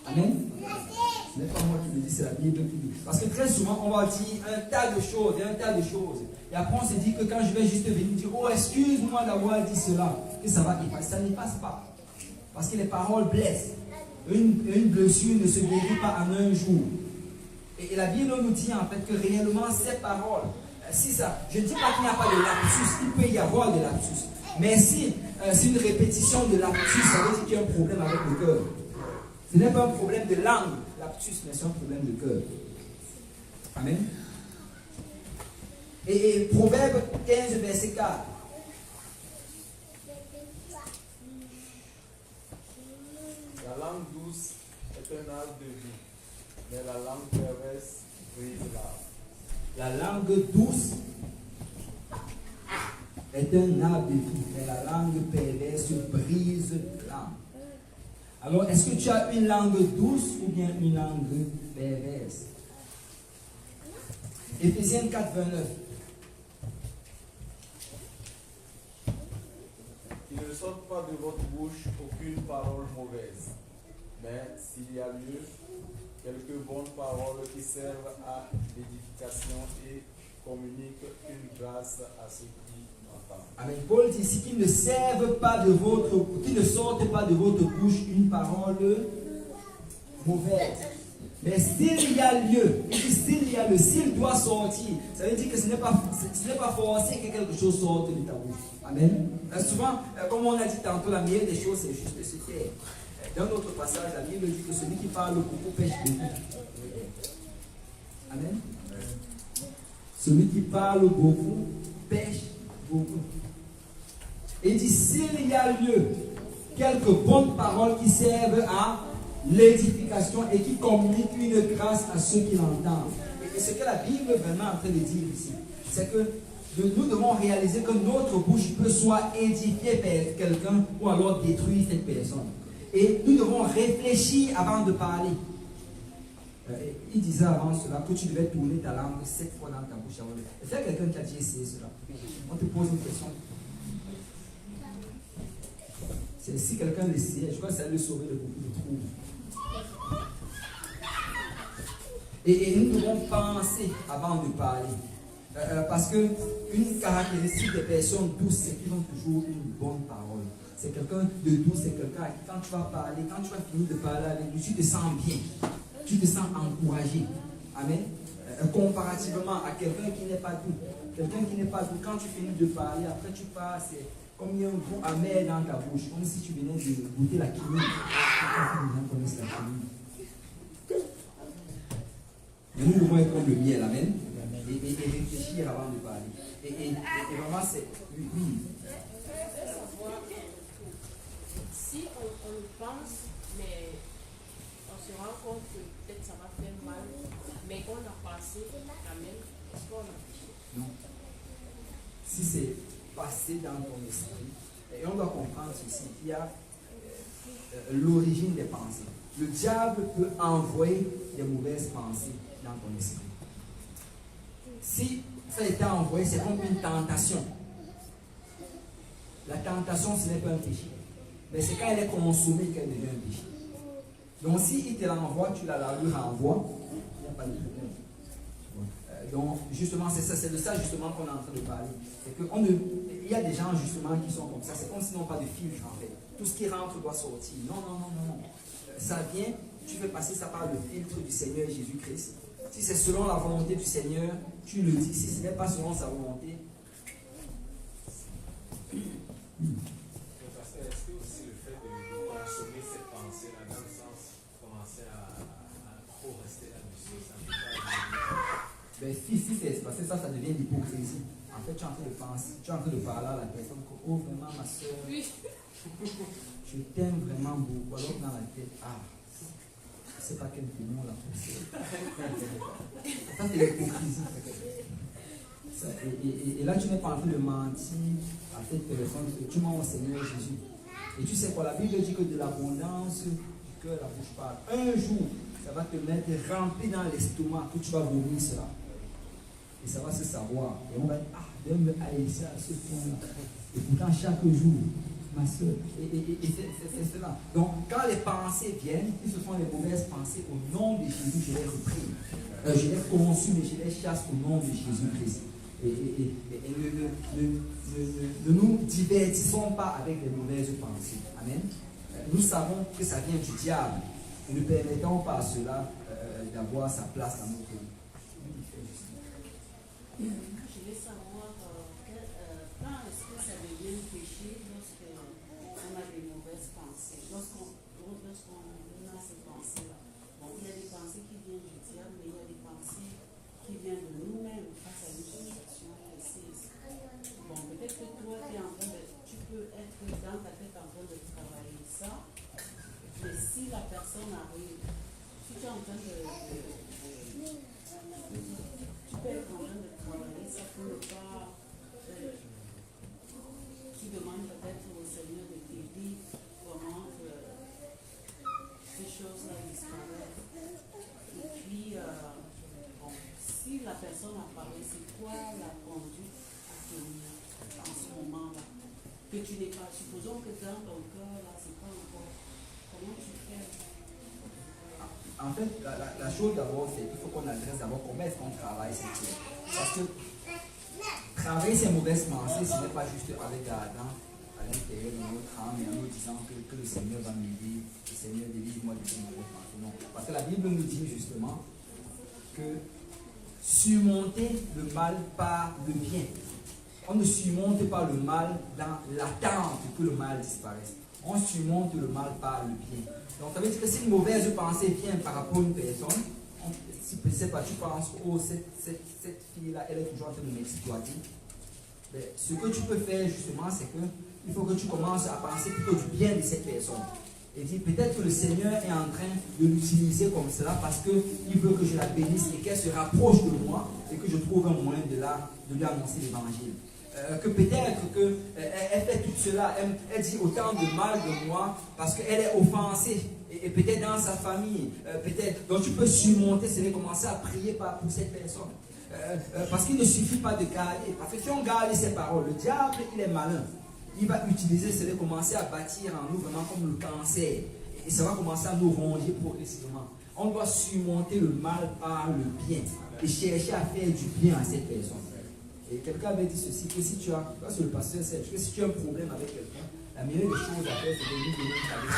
Speaker 1: Amen. Ce n'est pas moi qui le dis, c'est la Bible qui le dit. Parce que très souvent, on va dire un tas de choses, un tas de choses. Et après, on se dit que quand je vais juste venir dire, oh, excuse-moi d'avoir dit cela, que ça va effacer. Ça ne passe pas. Parce que les paroles blessent. Une blessure ne se guérit pas en un jour. Et la Bible nous dit en fait que réellement ces paroles, si ça, je ne dis pas qu'il n'y a pas de lapsus, il peut y avoir de lapsus. Mais si c'est une répétition de lapsus, ça veut dire qu'il y a un problème avec le cœur. Ce n'est pas un problème de langue, lapsus, mais c'est un problème de cœur. Amen. Et Proverbe 15, verset 4.
Speaker 2: La langue douce est un arbre de vie, mais la langue perverse brise l'arbre.
Speaker 1: La langue douce est un arbre de vie, mais la langue perverse brise l'arbre. Alors, est-ce que tu as une langue douce ou bien une langue perverse? Éphésiens 4, 29.
Speaker 2: Il ne sorte pas de votre bouche aucune parole mauvaise, mais s'il y a lieu, quelques bonnes paroles qui servent à l'édification et communiquent une grâce à ceux qui entendent.
Speaker 1: Amen. Paul dit ici qu'il ne serve pas de votre, qu'il ne sorte pas de votre bouche une parole mauvaise. Mais s'il y a lieu, s'il y a le, s'il doit sortir, ça veut dire que ce n'est pas forcé que quelque chose sorte de ta bouche. Amen. Souvent, comme on a dit tantôt, la meilleure des choses, c'est juste de se taire. Dans notre passage, la Bible dit que celui qui parle beaucoup pêche beaucoup. Amen. Celui qui parle beaucoup pêche beaucoup. Et il dit, s'il y a lieu, quelques bonnes paroles qui servent à l'édification et qui communiquent une grâce à ceux qui l'entendent. Et ce que la Bible est vraiment en train de dire ici, c'est que nous devons réaliser que notre bouche peut soit édifier quelqu'un ou alors détruire cette personne. Et nous devons réfléchir avant de parler. Il disait avant cela que tu devais tourner ta langue 7 fois dans ta bouche. Est-ce qu'il y a quelqu'un qui a déjà essayé cela? On te pose une question. Si quelqu'un l'essayait, je crois que ça allait le sauver de beaucoup de troubles. Et nous devons penser avant de parler. Parce qu'une caractéristique des personnes douces, c'est qu'ils ont toujours une bonne parole. C'est quelqu'un de doux, c'est quelqu'un à qui, quand tu vas parler, quand tu vas finir de parler avec lui, tu te sens bien. Tu te sens encouragé. Amen. Comparativement à quelqu'un qui n'est pas doux. Quelqu'un qui n'est pas doux, quand tu finis de parler, après tu pars, c'est comme il y a un goût amer dans ta bouche, comme si tu venais de goûter la quinine. Les gens connaissent la quinine. Mais nous devons être comme le miel, amen. Et réfléchir avant de parler. Et vraiment, c'est. Oui.
Speaker 5: Si on le pense, mais on se rend compte que peut-être ça va faire mal, mais on a passé quand même, est-ce qu'on a péché?
Speaker 1: Non. Si c'est passé dans ton esprit, et on doit comprendre ceci, il y a l'origine des pensées. Le diable peut envoyer des mauvaises pensées dans ton esprit. Si ça a été envoyé, c'est comme une tentation. La tentation, ce n'est pas un péché. Mais c'est quand elle est consommée qu'elle devient un péché. Donc s'il te l'envoie, tu la lui renvoies, il n'y a pas de problème. Donc justement, c'est ça, c'est de ça justement qu'on est en train de parler. C'est que il y a des gens justement qui sont comme ça. C'est comme s'ils n'ont pas de filtre en fait. Tout ce qui rentre doit sortir. Non. Ça vient, tu fais passer ça par le filtre du Seigneur Jésus-Christ. Si c'est selon la volonté du Seigneur, tu le dis. Si ce n'est pas selon sa volonté.
Speaker 4: Pasteur, est-ce que aussi le fait de consommer cette pensée-là, dans le sens commencer à trop rester là-dessus, ça ne peut pas
Speaker 1: Ben, si c'est passé, ça devient l'hypocrisie. En fait, tu es en train de penser, tu es en train de parler à la personne que, oh vraiment ma soeur, je t'aime vraiment beaucoup. Alors dans la tête, je ne sais pas quel démon l'a poussé. Ça, c'est l'hypocrisie. Et là, tu n'es pas en train de mentir à cette personne, tu mens au Seigneur Jésus. Et tu sais quoi, la Bible dit que de l'abondance du cœur, la bouche parle. Un jour, ça va te mettre rempli dans l'estomac, que tu vas vomir cela. Et ça va se savoir. Et on va dire, Dieu me haïssait à ce point-là. Et pourtant, chaque jour, ma soeur, et c'est cela. Donc, quand les pensées viennent, si ce sont les mauvaises pensées, au nom de Jésus, je les reprime. Je les consume et je les chasse au nom de Jésus-Christ. Et ne nous divertissons pas avec les mauvaises pensées. Amen. Nous savons que ça vient du diable. Et ne permettons pas à cela d'avoir sa place dans notre vie.
Speaker 6: Je voulais savoir quand est-ce que ça devient péché lorsqu'on a des mauvaises pensées, lorsqu'on a ces pensées-là. Bon, il y a des pensées qui viennent du diable, mais il y a des pensées qui viennent de nous-mêmes face à une situation précise. Bon, peut-être que toi, tu peux être dans ta tête en train de travailler ça, mais si la personne arrive, si tu es en train tu peux être en train de travailler, ça peut ne pas. Tu demandes peut-être au Seigneur de t'aider comment ces choses-là disparaissent. Et puis, bon, si la personne apparaît, c'est quoi la conduite à tenir en ce moment-là? Que tu n'es pas, supposons que dans ton cœur, là, c'est pas encore. Comment tu fais?
Speaker 1: En fait, la chose d'abord, c'est qu'il faut qu'on adresse d'abord comment est-ce qu'on travaille cette chose. Parce que travailler ces mauvaises pensées, ce n'est pas juste avec la dent à l'intérieur de notre âme et en nous disant que le Seigneur va m'aider, le Seigneur délivre-moi de ces mauvaises pensées. Non. Parce que la Bible nous dit justement que surmonter le mal par le bien. On ne surmonte pas le mal dans l'attente que le mal disparaisse. On surmonte le mal par le bien. Donc, ça veut dire que si une mauvaise pensée vient par rapport à une personne, si tu penses, oh, cette fille-là, elle est toujours en train de m'exploiter. Ce que tu peux faire justement, c'est qu'il faut que tu commences à penser plutôt du bien de cette personne. Et dire peut-être que le Seigneur est en train de l'utiliser comme cela parce qu'il veut que je la bénisse et qu'elle se rapproche de moi et que je trouve un moyen de lui annoncer l'évangile. Que peut-être qu'elle fait tout cela, elle dit autant de mal de moi parce qu'elle est offensée et peut-être dans sa famille, peut-être. Donc tu peux surmonter, c'est de commencer à prier pour cette personne. Parce qu'il ne suffit pas de garder, parce que si on garde ses paroles, le diable il est malin. Il va utiliser, c'est de commencer à bâtir en nous vraiment comme le cancer. Et ça va commencer à nous ronger progressivement. On doit surmonter le mal par le bien et chercher à faire du bien à cette personne. Et quelqu'un avait dit ceci, que si tu as, parce que le pasteur sait, que si tu as un problème avec quelqu'un, la meilleure des choses à faire, c'est de lui donner un cadeau.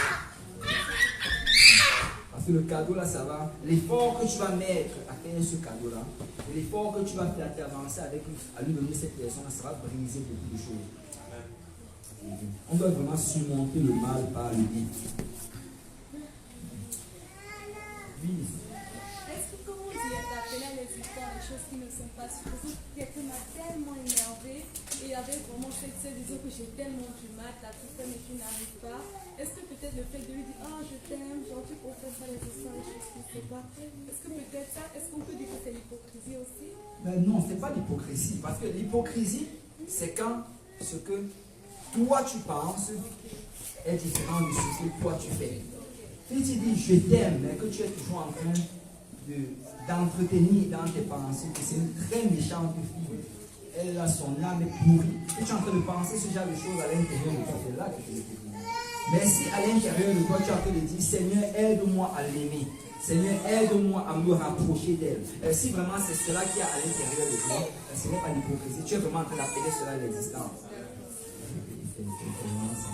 Speaker 1: Parce que le cadeau là, ça va, l'effort que tu vas mettre à faire ce cadeau là, et l'effort que tu vas faire à avancer avec lui, à lui donner cette personne, ça va briser beaucoup de choses. On doit vraiment surmonter le mal par le bien. Oui.
Speaker 5: Est-ce que comment dire d'appeler les histoires de
Speaker 7: choses qui ne sont pas suffisantes. Quelqu'un m'a tellement énervé et avait vraiment fait de dire que j'ai tellement du mal, t'as tout fait mais tu n'arrives pas. Est-ce que peut-être le fait de lui dire oh je t'aime, genre tu professes pas les histoires, je ne sais pas. Est-ce que peut-être ça, est-ce qu'on peut dire que c'est l'hypocrisie aussi?
Speaker 1: Ben non, c'est pas l'hypocrisie. Parce que l'hypocrisie, c'est quand ce que toi tu penses est différent de ce que toi tu fais. Si tu dis je t'aime, mais que tu es toujours en train d'entretenir dans tes pensées que c'est une très méchante fille, elle a son âme est pourrie, et tu es en train de penser ce genre de choses à l'intérieur de toi, c'est là que tu es pourri. Mais si à l'intérieur de toi tu es en train de dire Seigneur, aide-moi à l'aimer, Seigneur, aide-moi à me rapprocher d'elle. Si vraiment c'est cela qu'il y a à l'intérieur de toi, ce n'est pas l'hypocrisie, tu es vraiment en train d'appeler cela à l'existence. C'est vraiment ça.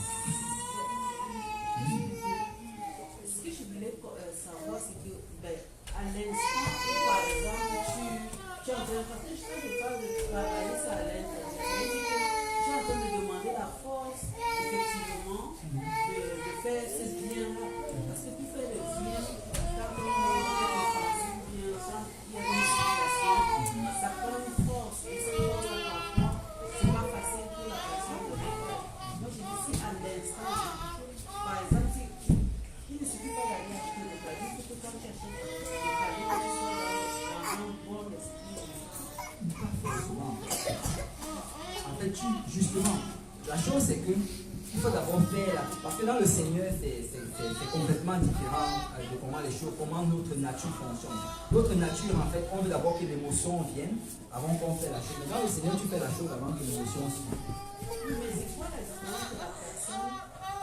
Speaker 6: Ce que je voulais savoir, c'est que à l'instant où, par exemple, tu es en train de faire, je parle de travailler ça à l'intérieur, tu es en train de demander la force, effectivement, de faire ce bien-là. Parce que tu fais le bien, quand on est bien, il y a une situation, ça prend une force, et cette force-là, parfois, c'est pas facile pour la personne de le faire. Moi, je dis, si à l'instant, par exemple, il ne suffit pas d'aller acheter le cadeau, il faut que quand tu achètes le cadeau, tu sois dans un bon esprit.
Speaker 1: Pas forcément. En fait, justement, la chose c'est que il faut d'abord faire, parce que dans le Seigneur, c'est complètement différent de comment les choses, comment notre nature fonctionne. Notre nature, en fait, on veut d'abord que l'émotion vienne avant qu'on fait la chose. Mais dans le Seigneur, tu fais la chose avant que l'émotion suive.
Speaker 6: Mais c'est quoi la différence de la personne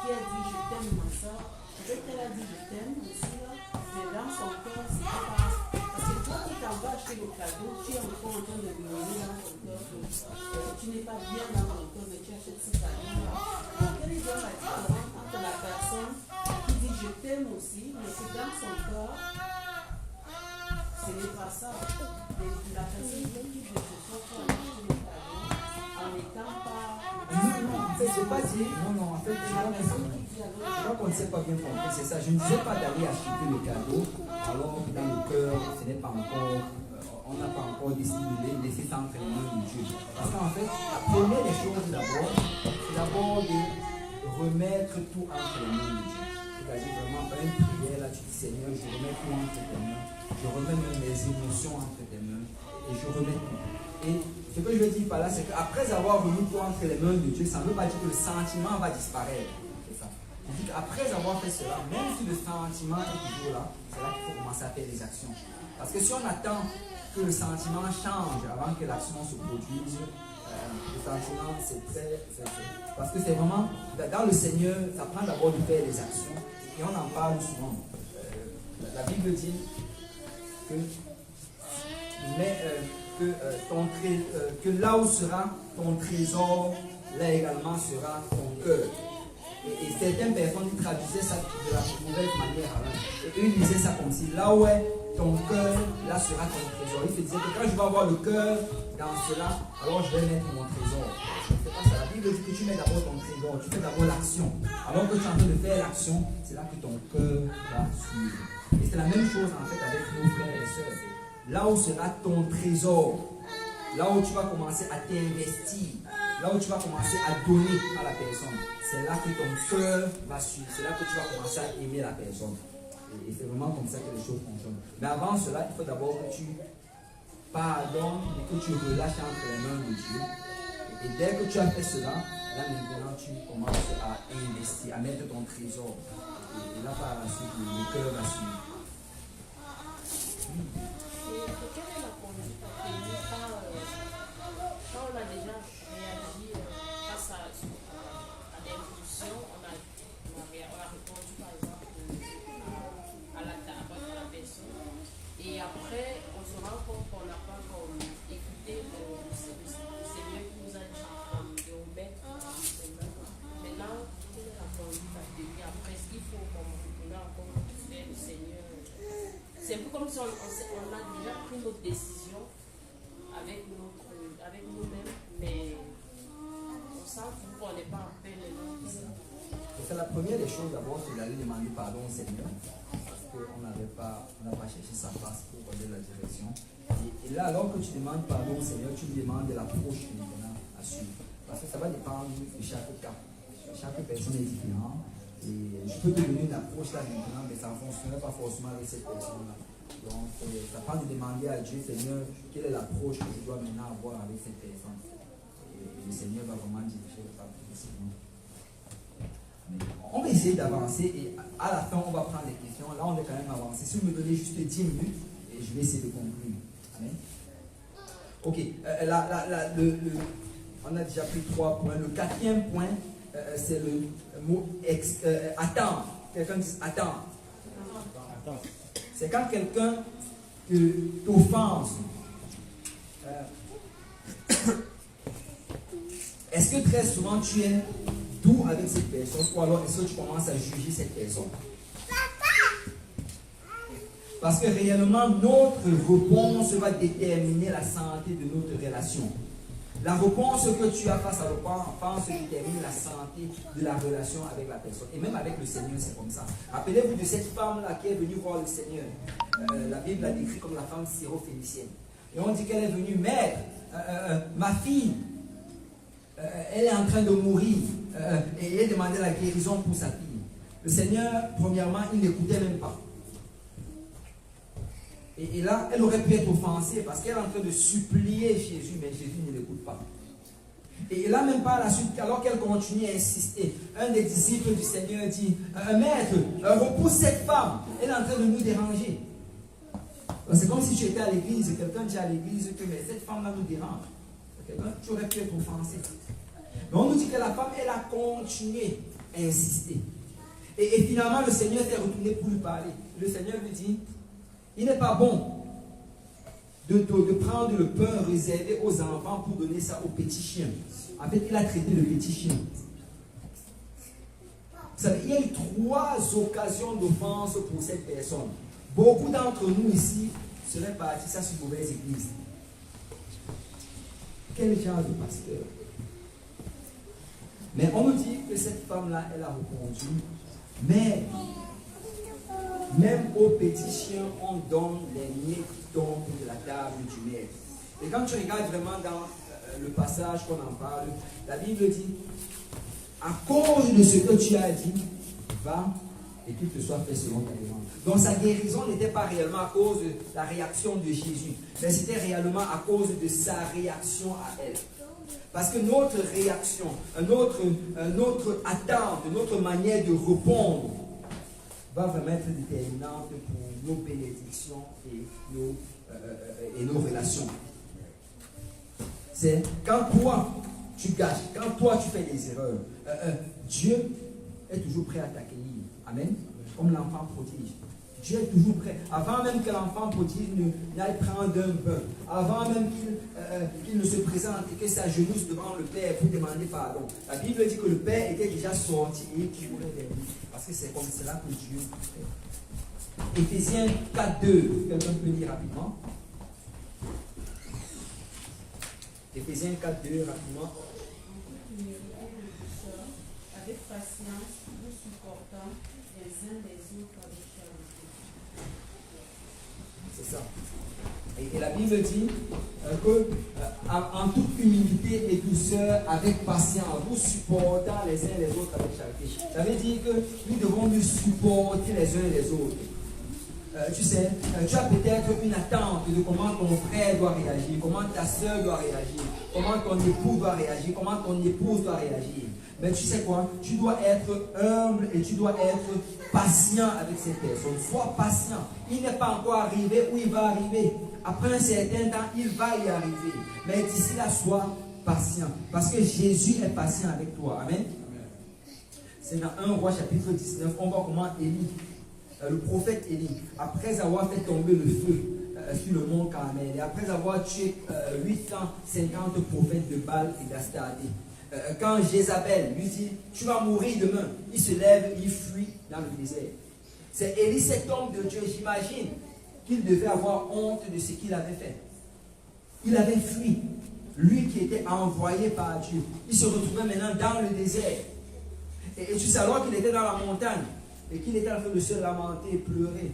Speaker 6: qui a dit je t'aime ma soeur, peut-être qu'elle a dit je t'aime aussi, là, mais dans son cœur, c'est pas parce que toi qui t'en vas acheter le cadeau, tu es encore en train de murmurer dans ton cœur que tu n'es pas bien dans ton cœur, mais tu achètes ce cadeau-là. Donc, quelle est la différence entre la personne qui dit je t'aime aussi, mais c'est dans son cœur, ce n'est pas ça. La personne qui dit je te sois pour acheter le cadeau en n'étant pas.
Speaker 1: Non, en fait, c'est pas dit. Non, en fait, je crois qu'on ne s'est pas bien compris, c'est ça. Je ne disais pas d'aller acheter le cadeau alors que dans le cœur, ce n'est pas encore, on n'a pas encore décidé de laisser ça entre les mains de Dieu. Parce qu'en fait, la première des choses d'abord, c'est d'abord de remettre tout entre les mains de Dieu. C'est-à-dire vraiment faire une prière là, tu dis Seigneur, je remets tout entre tes mains, je remets même mes émotions entre tes mains et je remets tout. Et ce que je veux dire par là, c'est qu'après avoir remis tout entre les mains de Dieu, ça ne veut pas dire que le sentiment va disparaître. C'est ça. Je dis qu'après avoir fait cela, même si le sentiment est toujours là, c'est là qu'il faut commencer à faire des actions. Parce que si on attend que le sentiment change avant que l'action se produise, le sentiment c'est très. Parce que c'est vraiment, dans le Seigneur, ça prend d'abord de faire des actions. Et on en parle souvent. La Bible dit que. Que là où sera ton trésor, là également sera ton cœur. Et certaines personnes traduisaient ça de la mauvaise manière. Et eux ils disaient ça comme si là où est ton cœur, là sera ton trésor. Ils se disaient que quand je vais avoir le cœur dans cela, alors je vais mettre mon trésor. C'est pas ça. La Bible dit que tu mets d'abord ton trésor, tu fais d'abord l'action. Alors que tu es en train de faire l'action, c'est là que ton cœur va suivre. Et c'est la même chose en fait avec nos frères et sœurs. Là où sera ton trésor, là où tu vas commencer à t'investir, là où tu vas commencer à donner à la personne, c'est là que ton cœur va suivre, c'est là que tu vas commencer à aimer la personne. Et c'est vraiment comme ça que les choses fonctionnent. Mais avant cela, il faut d'abord que tu pardonnes et que tu relâches entre les mains de Dieu. Et dès que tu as fait cela, là maintenant tu commences à investir, à mettre ton trésor. Et là par la suite, le cœur va suivre.
Speaker 5: Quelle est la conduite à tenir quand on a déjà réagi face à l'impulsion, on a répondu par exemple à la personne, et après on se rend compte qu'on n'a pas écouté le Seigneur qui nous a dit de remettre ses mains. Maintenant, quelle est la conduite à tenir après? Est-ce qu'il faut retourner encore faire le Seigneur? C'est un peu comme si on a déjà pris notre décision avec nous-mêmes, mais on s'en fout qu'on n'est pas en paix maintenant.
Speaker 1: C'est la première des choses d'abord, c'est d'aller demander pardon au Seigneur. qu'on n'a pas cherché sa face pour donner la direction. Et là, alors que tu demandes pardon au Seigneur, tu lui demandes de l'approche maintenant à suivre. Parce que ça va dépendre de chaque cas. Chaque personne est différente. Et je peux te donner une approche là maintenant, mais ça ne fonctionnerait pas forcément avec cette personne-là. Donc, ça prend de demander à Dieu, Seigneur, quelle est l'approche que je dois maintenant avoir avec cette personne. Et le Seigneur va vraiment diriger le pas progressivement. On va essayer d'avancer et à la fin, on va prendre les questions. Là, on est quand même avancé. Si vous me donnez juste 10 minutes, et je vais essayer de conclure. Amen. Ok. On a déjà pris 3 points. Le 4e point, c'est le mot attendre. Quelqu'un dit attendre. C'est quand quelqu'un t'offense. Est-ce que très souvent tu es doux avec cette personne ou alors est-ce que tu commences à juger cette personne? Parce que réellement, notre réponse va déterminer la santé de notre relation. La réponse que tu as face à l'offense détermine la santé de la relation avec la personne. Et même avec le Seigneur, c'est comme ça. Rappelez-vous de cette femme-là qui est venue voir le Seigneur. La Bible l'a décrit comme la femme syro-phénicienne. Et on dit qu'elle est venue, maître, ma fille, elle est en train de mourir. Et elle demandait la guérison pour sa fille. Le Seigneur, premièrement, il n'écoutait même pas. Et là, elle aurait pu être offensée parce qu'elle est en train de supplier Jésus, mais Jésus ne l'écoute pas. Et là, même par la suite, alors qu'elle continue à insister, un des disciples du Seigneur dit, maître, repousse cette femme, elle est en train de nous déranger. C'est comme si tu étais à l'église, quelqu'un dit à l'église que mais cette femme-là nous dérange. Tu aurais pu être offensé. Mais on nous dit que la femme, elle a continué à insister. Et finalement, le Seigneur s'est retourné pour lui parler. Le Seigneur lui dit, il n'est pas bon de prendre le pain réservé aux enfants pour donner ça aux petits chiens. En fait, il a traité le petit chien. Vous savez, il y a eu 3 occasions d'offense pour cette personne. Beaucoup d'entre nous ici seraient partis ça sur une mauvaise église. Quel genre de pasteur? Mais on nous dit que cette femme-là, elle a répondu, mais même aux petits chiens, on donne les miettes qui tombent de la table du maître. Et quand tu regardes vraiment dans le passage qu'on en parle, la Bible dit, à cause de ce que tu as dit, va et qu'il te soit fait selon ta demande. Donc sa guérison n'était pas réellement à cause de la réaction de Jésus, mais c'était réellement à cause de sa réaction à elle. Parce que notre réaction, notre attente, notre manière de répondre va vraiment être déterminante pour nos bénédictions et nos relations. C'est quand toi tu gâches, quand toi tu fais des erreurs, Dieu est toujours prêt à t'accueillir. Amen. Comme l'enfant prodige. Dieu est toujours prêt. Avant même que l'enfant prodige n'aille prendre un bain, avant même qu'il ne se présente et que s'agenouille devant le Père pour demander pardon. La Bible dit que le Père était déjà sorti et qu'il courait vers lui. Parce que c'est comme cela que Dieu fait. Éphésiens 4.2. Quelqu'un peut lire rapidement. Éphésiens 4.2 rapidement.
Speaker 6: Avec patience, vous supportant les uns les autres avec charité.
Speaker 1: C'est ça. Et la Bible dit que en toute humilité et douceur, avec patience, vous supportant les uns les autres avec charité. Ça veut dire que nous devons nous supporter les uns les autres. Tu sais, tu as peut-être une attente de comment ton frère doit réagir, comment ta soeur doit réagir, comment ton époux doit réagir, comment ton épouse doit réagir. Mais tu sais quoi? Tu dois être humble et tu dois être patient avec cette personne. Sois patient. Il n'est pas encore arrivé où il va arriver. Après un certain temps, il va y arriver. Mais d'ici là, sois patient. Parce que Jésus est patient avec toi. Amen. C'est dans 1 Roi chapitre 19. On voit comment Élie, le prophète Élie, après avoir fait tomber le feu sur le mont Carmel, et après avoir tué 850 prophètes de Baal et d'Astarté, quand Jézabel lui dit, tu vas mourir demain, il se lève, il fuit dans le désert. C'est Élie, cet homme de Dieu, j'imagine qu'il devait avoir honte de ce qu'il avait fait. Il avait fui, lui qui était envoyé par Dieu. Il se retrouvait maintenant dans le désert. Et tu sais, alors qu'il était dans la montagne, et qu'il était en train de se lamenter et pleurer.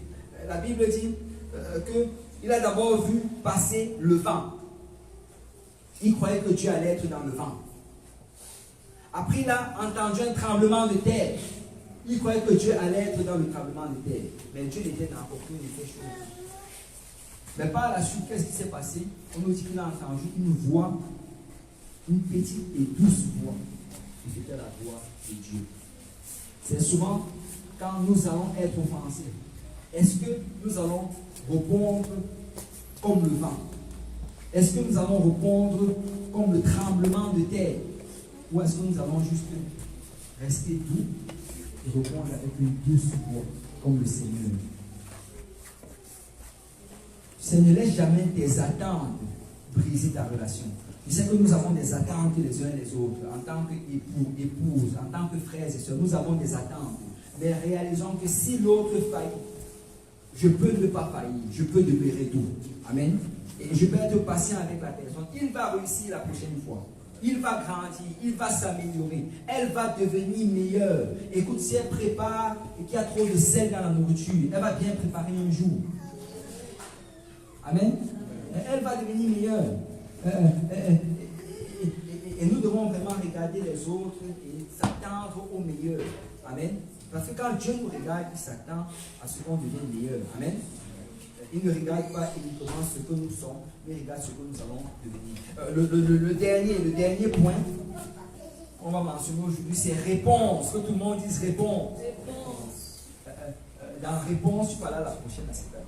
Speaker 1: La Bible dit qu'il a d'abord vu passer le vent. Il croyait que Dieu allait être dans le vent. Après, il a entendu un tremblement de terre. Il croyait que Dieu allait être dans le tremblement de terre. Mais Dieu n'était dans aucune des choses. Mais par la suite, qu'est-ce qui s'est passé? On nous dit qu'il a entendu une voix, une petite et douce voix. Et c'était la voix de Dieu. C'est souvent quand nous allons être offensés. Est-ce que nous allons répondre comme le vent? Est-ce que nous allons répondre comme le tremblement de terre? Ou est-ce que nous allons juste rester doux et répondre avec une douce voix comme le Seigneur? Ça ne laisse jamais tes attentes briser ta relation. Tu sais que nous avons des attentes les uns les autres, en tant qu'époux, épouse, en tant que frères et sœurs, nous avons des attentes. Mais réalisons que si l'autre faillit, je peux ne pas faillir, je peux demeurer doux. Amen. Et je peux être patient avec la personne. Il va réussir la prochaine fois. Il va grandir, il va s'améliorer, elle va devenir meilleure. Écoute, si elle prépare et qu'il y a trop de sel dans la nourriture, elle va bien préparer un jour. Amen. Elle va devenir meilleure. Et nous devons vraiment regarder les autres et s'attendre au meilleur. Amen. Parce que quand Dieu nous regarde, il s'attend à ce qu'on devienne meilleur. Amen. Il ne regarde pas uniquement ce que nous sommes, mais il regarde ce que nous allons devenir. Le dernier point qu'on va mentionner aujourd'hui, c'est réponse. Que tout le monde dise réponse. Dans réponse, tu parles à la prochaine aspect.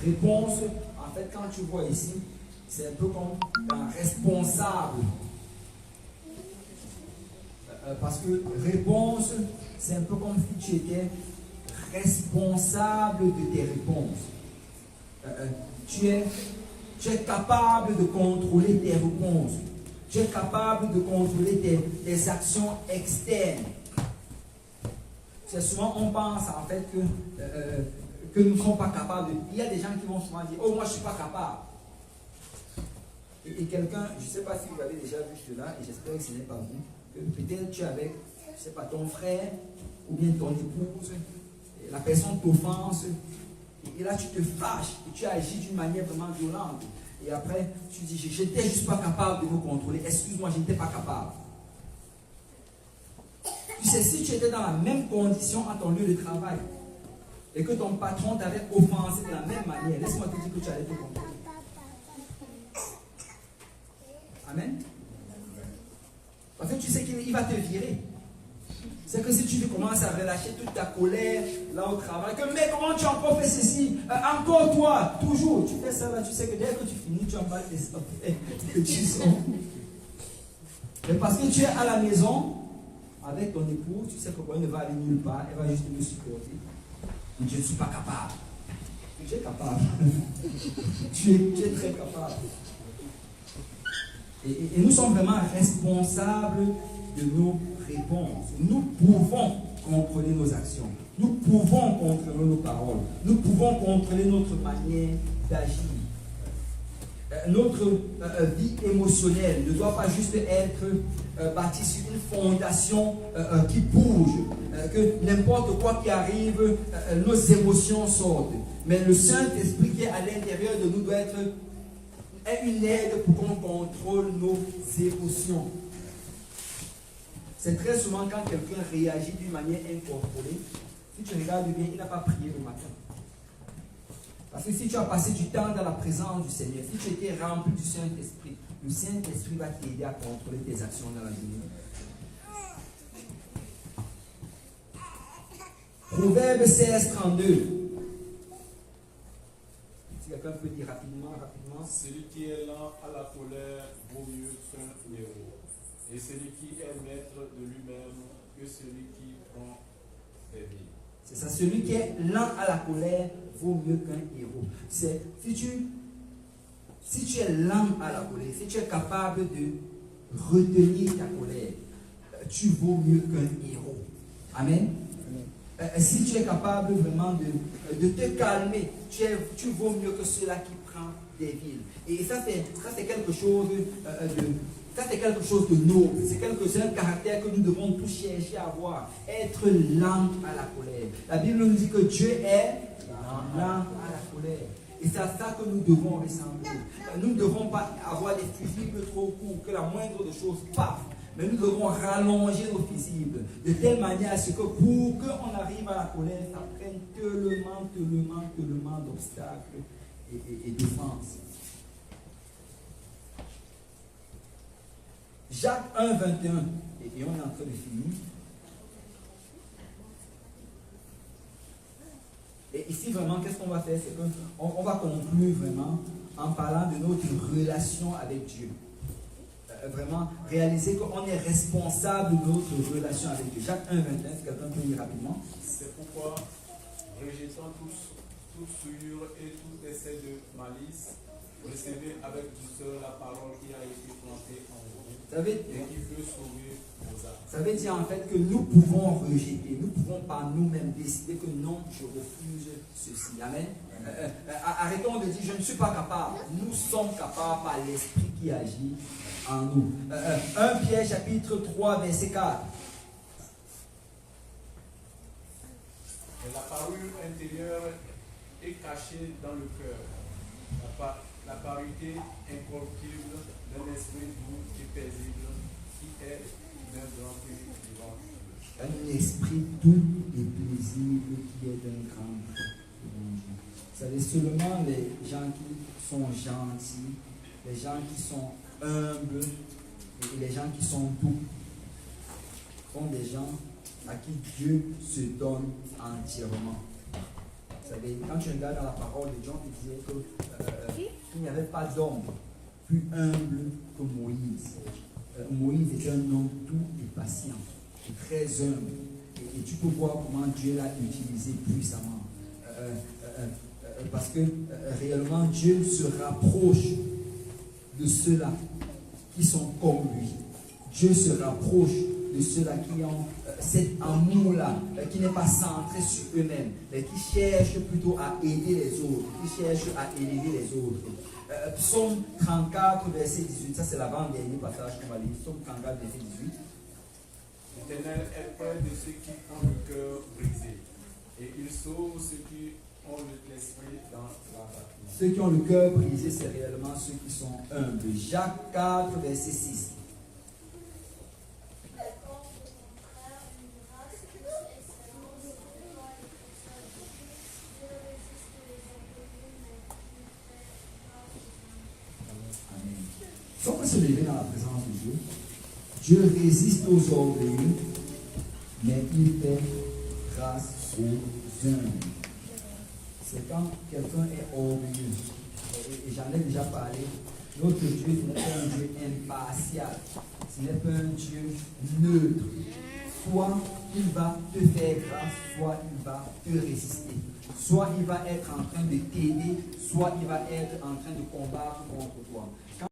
Speaker 1: Réponse, en fait, quand tu vois ici, c'est un peu comme dans responsable. Parce que réponse, c'est un peu comme si tu étais responsable de tes réponses. Tu es capable de contrôler tes réponses. Tu es capable de contrôler tes actions externes. C'est souvent, on pense en fait que nous ne sommes pas capables. Il y a des gens qui vont souvent dire, oh, moi je ne suis pas capable. Et quelqu'un, je ne sais pas si vous avez déjà vu cela, et j'espère que ce n'est pas vous, que peut-être tu es avec, je ne sais pas, ton frère, ou bien ton épouse, et la personne t'offense, et là tu te fâches, et tu agis d'une manière vraiment violente. Et après, tu dis, je n'étais juste pas capable de me contrôler, excuse-moi, je n'étais pas capable. Tu sais, si tu étais dans la même condition à ton lieu de travail, et que ton patron t'avait offensé de la même manière, laisse-moi te dire que tu allais te contrôler. Amen. Parce que tu sais qu'il va te virer. C'est que si tu commences à relâcher toute ta colère là au travail, que mais comment tu as encore fait ceci, encore toi, toujours, tu fais ça là, tu sais que dès que tu finis, tu emballes tes affaires que tu sens. Mais parce que tu es à la maison avec ton époux, tu sais que elle ne va aller nulle part, elle va juste me supporter. Mais je ne suis pas capable. Tu es capable. tu es très capable. Et nous sommes vraiment responsables de nos réponses. Nous pouvons contrôler nos actions. Nous pouvons contrôler nos paroles. Nous pouvons contrôler notre manière d'agir. Notre vie émotionnelle ne doit pas juste être bâtie sur une fondation qui bouge, que n'importe quoi qui arrive, nos émotions sortent. Mais le Saint-Esprit qui est à l'intérieur de nous doit être une aide pour qu'on contrôle nos émotions. C'est très souvent quand quelqu'un réagit d'une manière incontrôlée, si tu regardes bien, il n'a pas prié le matin. Parce que si tu as passé du temps dans la présence du Seigneur, si tu étais rempli du Saint-Esprit, le Saint-Esprit va t'aider à contrôler tes actions dans la journée. Proverbe 16, 32. Si quelqu'un peut dire rapidement.
Speaker 2: Celui qui est lent à la colère vaut mieux qu'un héros. Et celui qui est maître de lui-même que celui qui prend des vies.
Speaker 1: C'est ça, celui qui est lent à la colère vaut mieux qu'un héros. C'est si tu es lent à la colère, si tu es capable de retenir ta colère, tu vaux mieux qu'un héros. Amen. Si tu es capable vraiment de te calmer, tu vaux mieux que celui-là qui prend des villes. Et ça c'est quelque chose Ça, c'est quelque chose de noble. C'est un caractère que nous devons tous chercher à avoir. Être lent à la colère. La Bible nous dit que Dieu est lent à la colère. Et c'est à ça que nous devons ressembler. Nous ne devons pas avoir des fusibles trop courts, que la moindre des choses paf. Mais nous devons rallonger nos fusibles de telle manière à ce que pour qu'on arrive à la colère, ça prenne tellement d'obstacles et d'offenses. Jacques 1, 21, et on est en train de finir. Et ici, vraiment, qu'est-ce qu'on va faire? C'est qu'on va conclure vraiment en parlant de notre relation avec Dieu. Vraiment, réaliser qu'on est responsable de notre relation avec Dieu. Jacques 1, 21, si quelqu'un peut lire rapidement.
Speaker 2: C'est pourquoi, rejetant toute souillure et tout essai de malice, recevez avec douceur la parole qui a été plantée en vous et qui peut sauver vos âmes.
Speaker 1: Ça veut dire en fait que nous pouvons rejeter, nous pouvons par nous-mêmes décider que non, je refuse ceci. Amen. Arrêtons de dire je ne suis pas capable. Nous sommes capables par l'esprit qui agit en nous. 1 Pierre chapitre 3 verset 4.
Speaker 2: Et la parure intérieure est cachée dans le cœur. La parité incorruptible d'un esprit doux et paisible qui est d'un grand prix vivant.
Speaker 1: Un esprit doux et paisible qui est d'un grand prix. Vous savez, seulement les gens qui sont gentils, les gens qui sont humbles et les gens qui sont doux sont des gens à qui Dieu se donne entièrement. Vous savez, quand tu regardes dans la parole de Jean, il disait qu'il n'y avait pas d'homme plus humble que Moïse. Moïse était un homme doux et patient, et très humble. Et tu peux voir comment Dieu l'a utilisé puissamment. Parce que réellement, Dieu se rapproche de ceux-là qui sont comme lui. Dieu se rapproche de ceux-là qui ont cet amour-là, qui n'est pas centré sur eux-mêmes, mais qui cherchent plutôt à aider les autres, qui cherchent à élever les autres. Psaume 34, verset 18, ça c'est l'avant-dernier passage qu'on va lire. Psaume 34, verset 18.
Speaker 2: L'Éternel est près de ceux qui ont le cœur brisé, et il sauve ceux qui ont l'esprit dans l'abattement.
Speaker 1: Ceux qui ont le cœur brisé, c'est réellement ceux qui sont humbles. Jacques 4, verset 6. Si on peut se lever dans la présence de Dieu, Dieu résiste aux orgueilleux, mais il fait grâce aux humbles. C'est quand quelqu'un est orgueilleux. Et j'en ai déjà parlé. Notre Dieu, ce n'est pas un Dieu impartial. Ce n'est pas un Dieu neutre. Soit il va te faire grâce, soit il va te résister. Soit il va être en train de t'aider, soit il va être en train de combattre contre toi.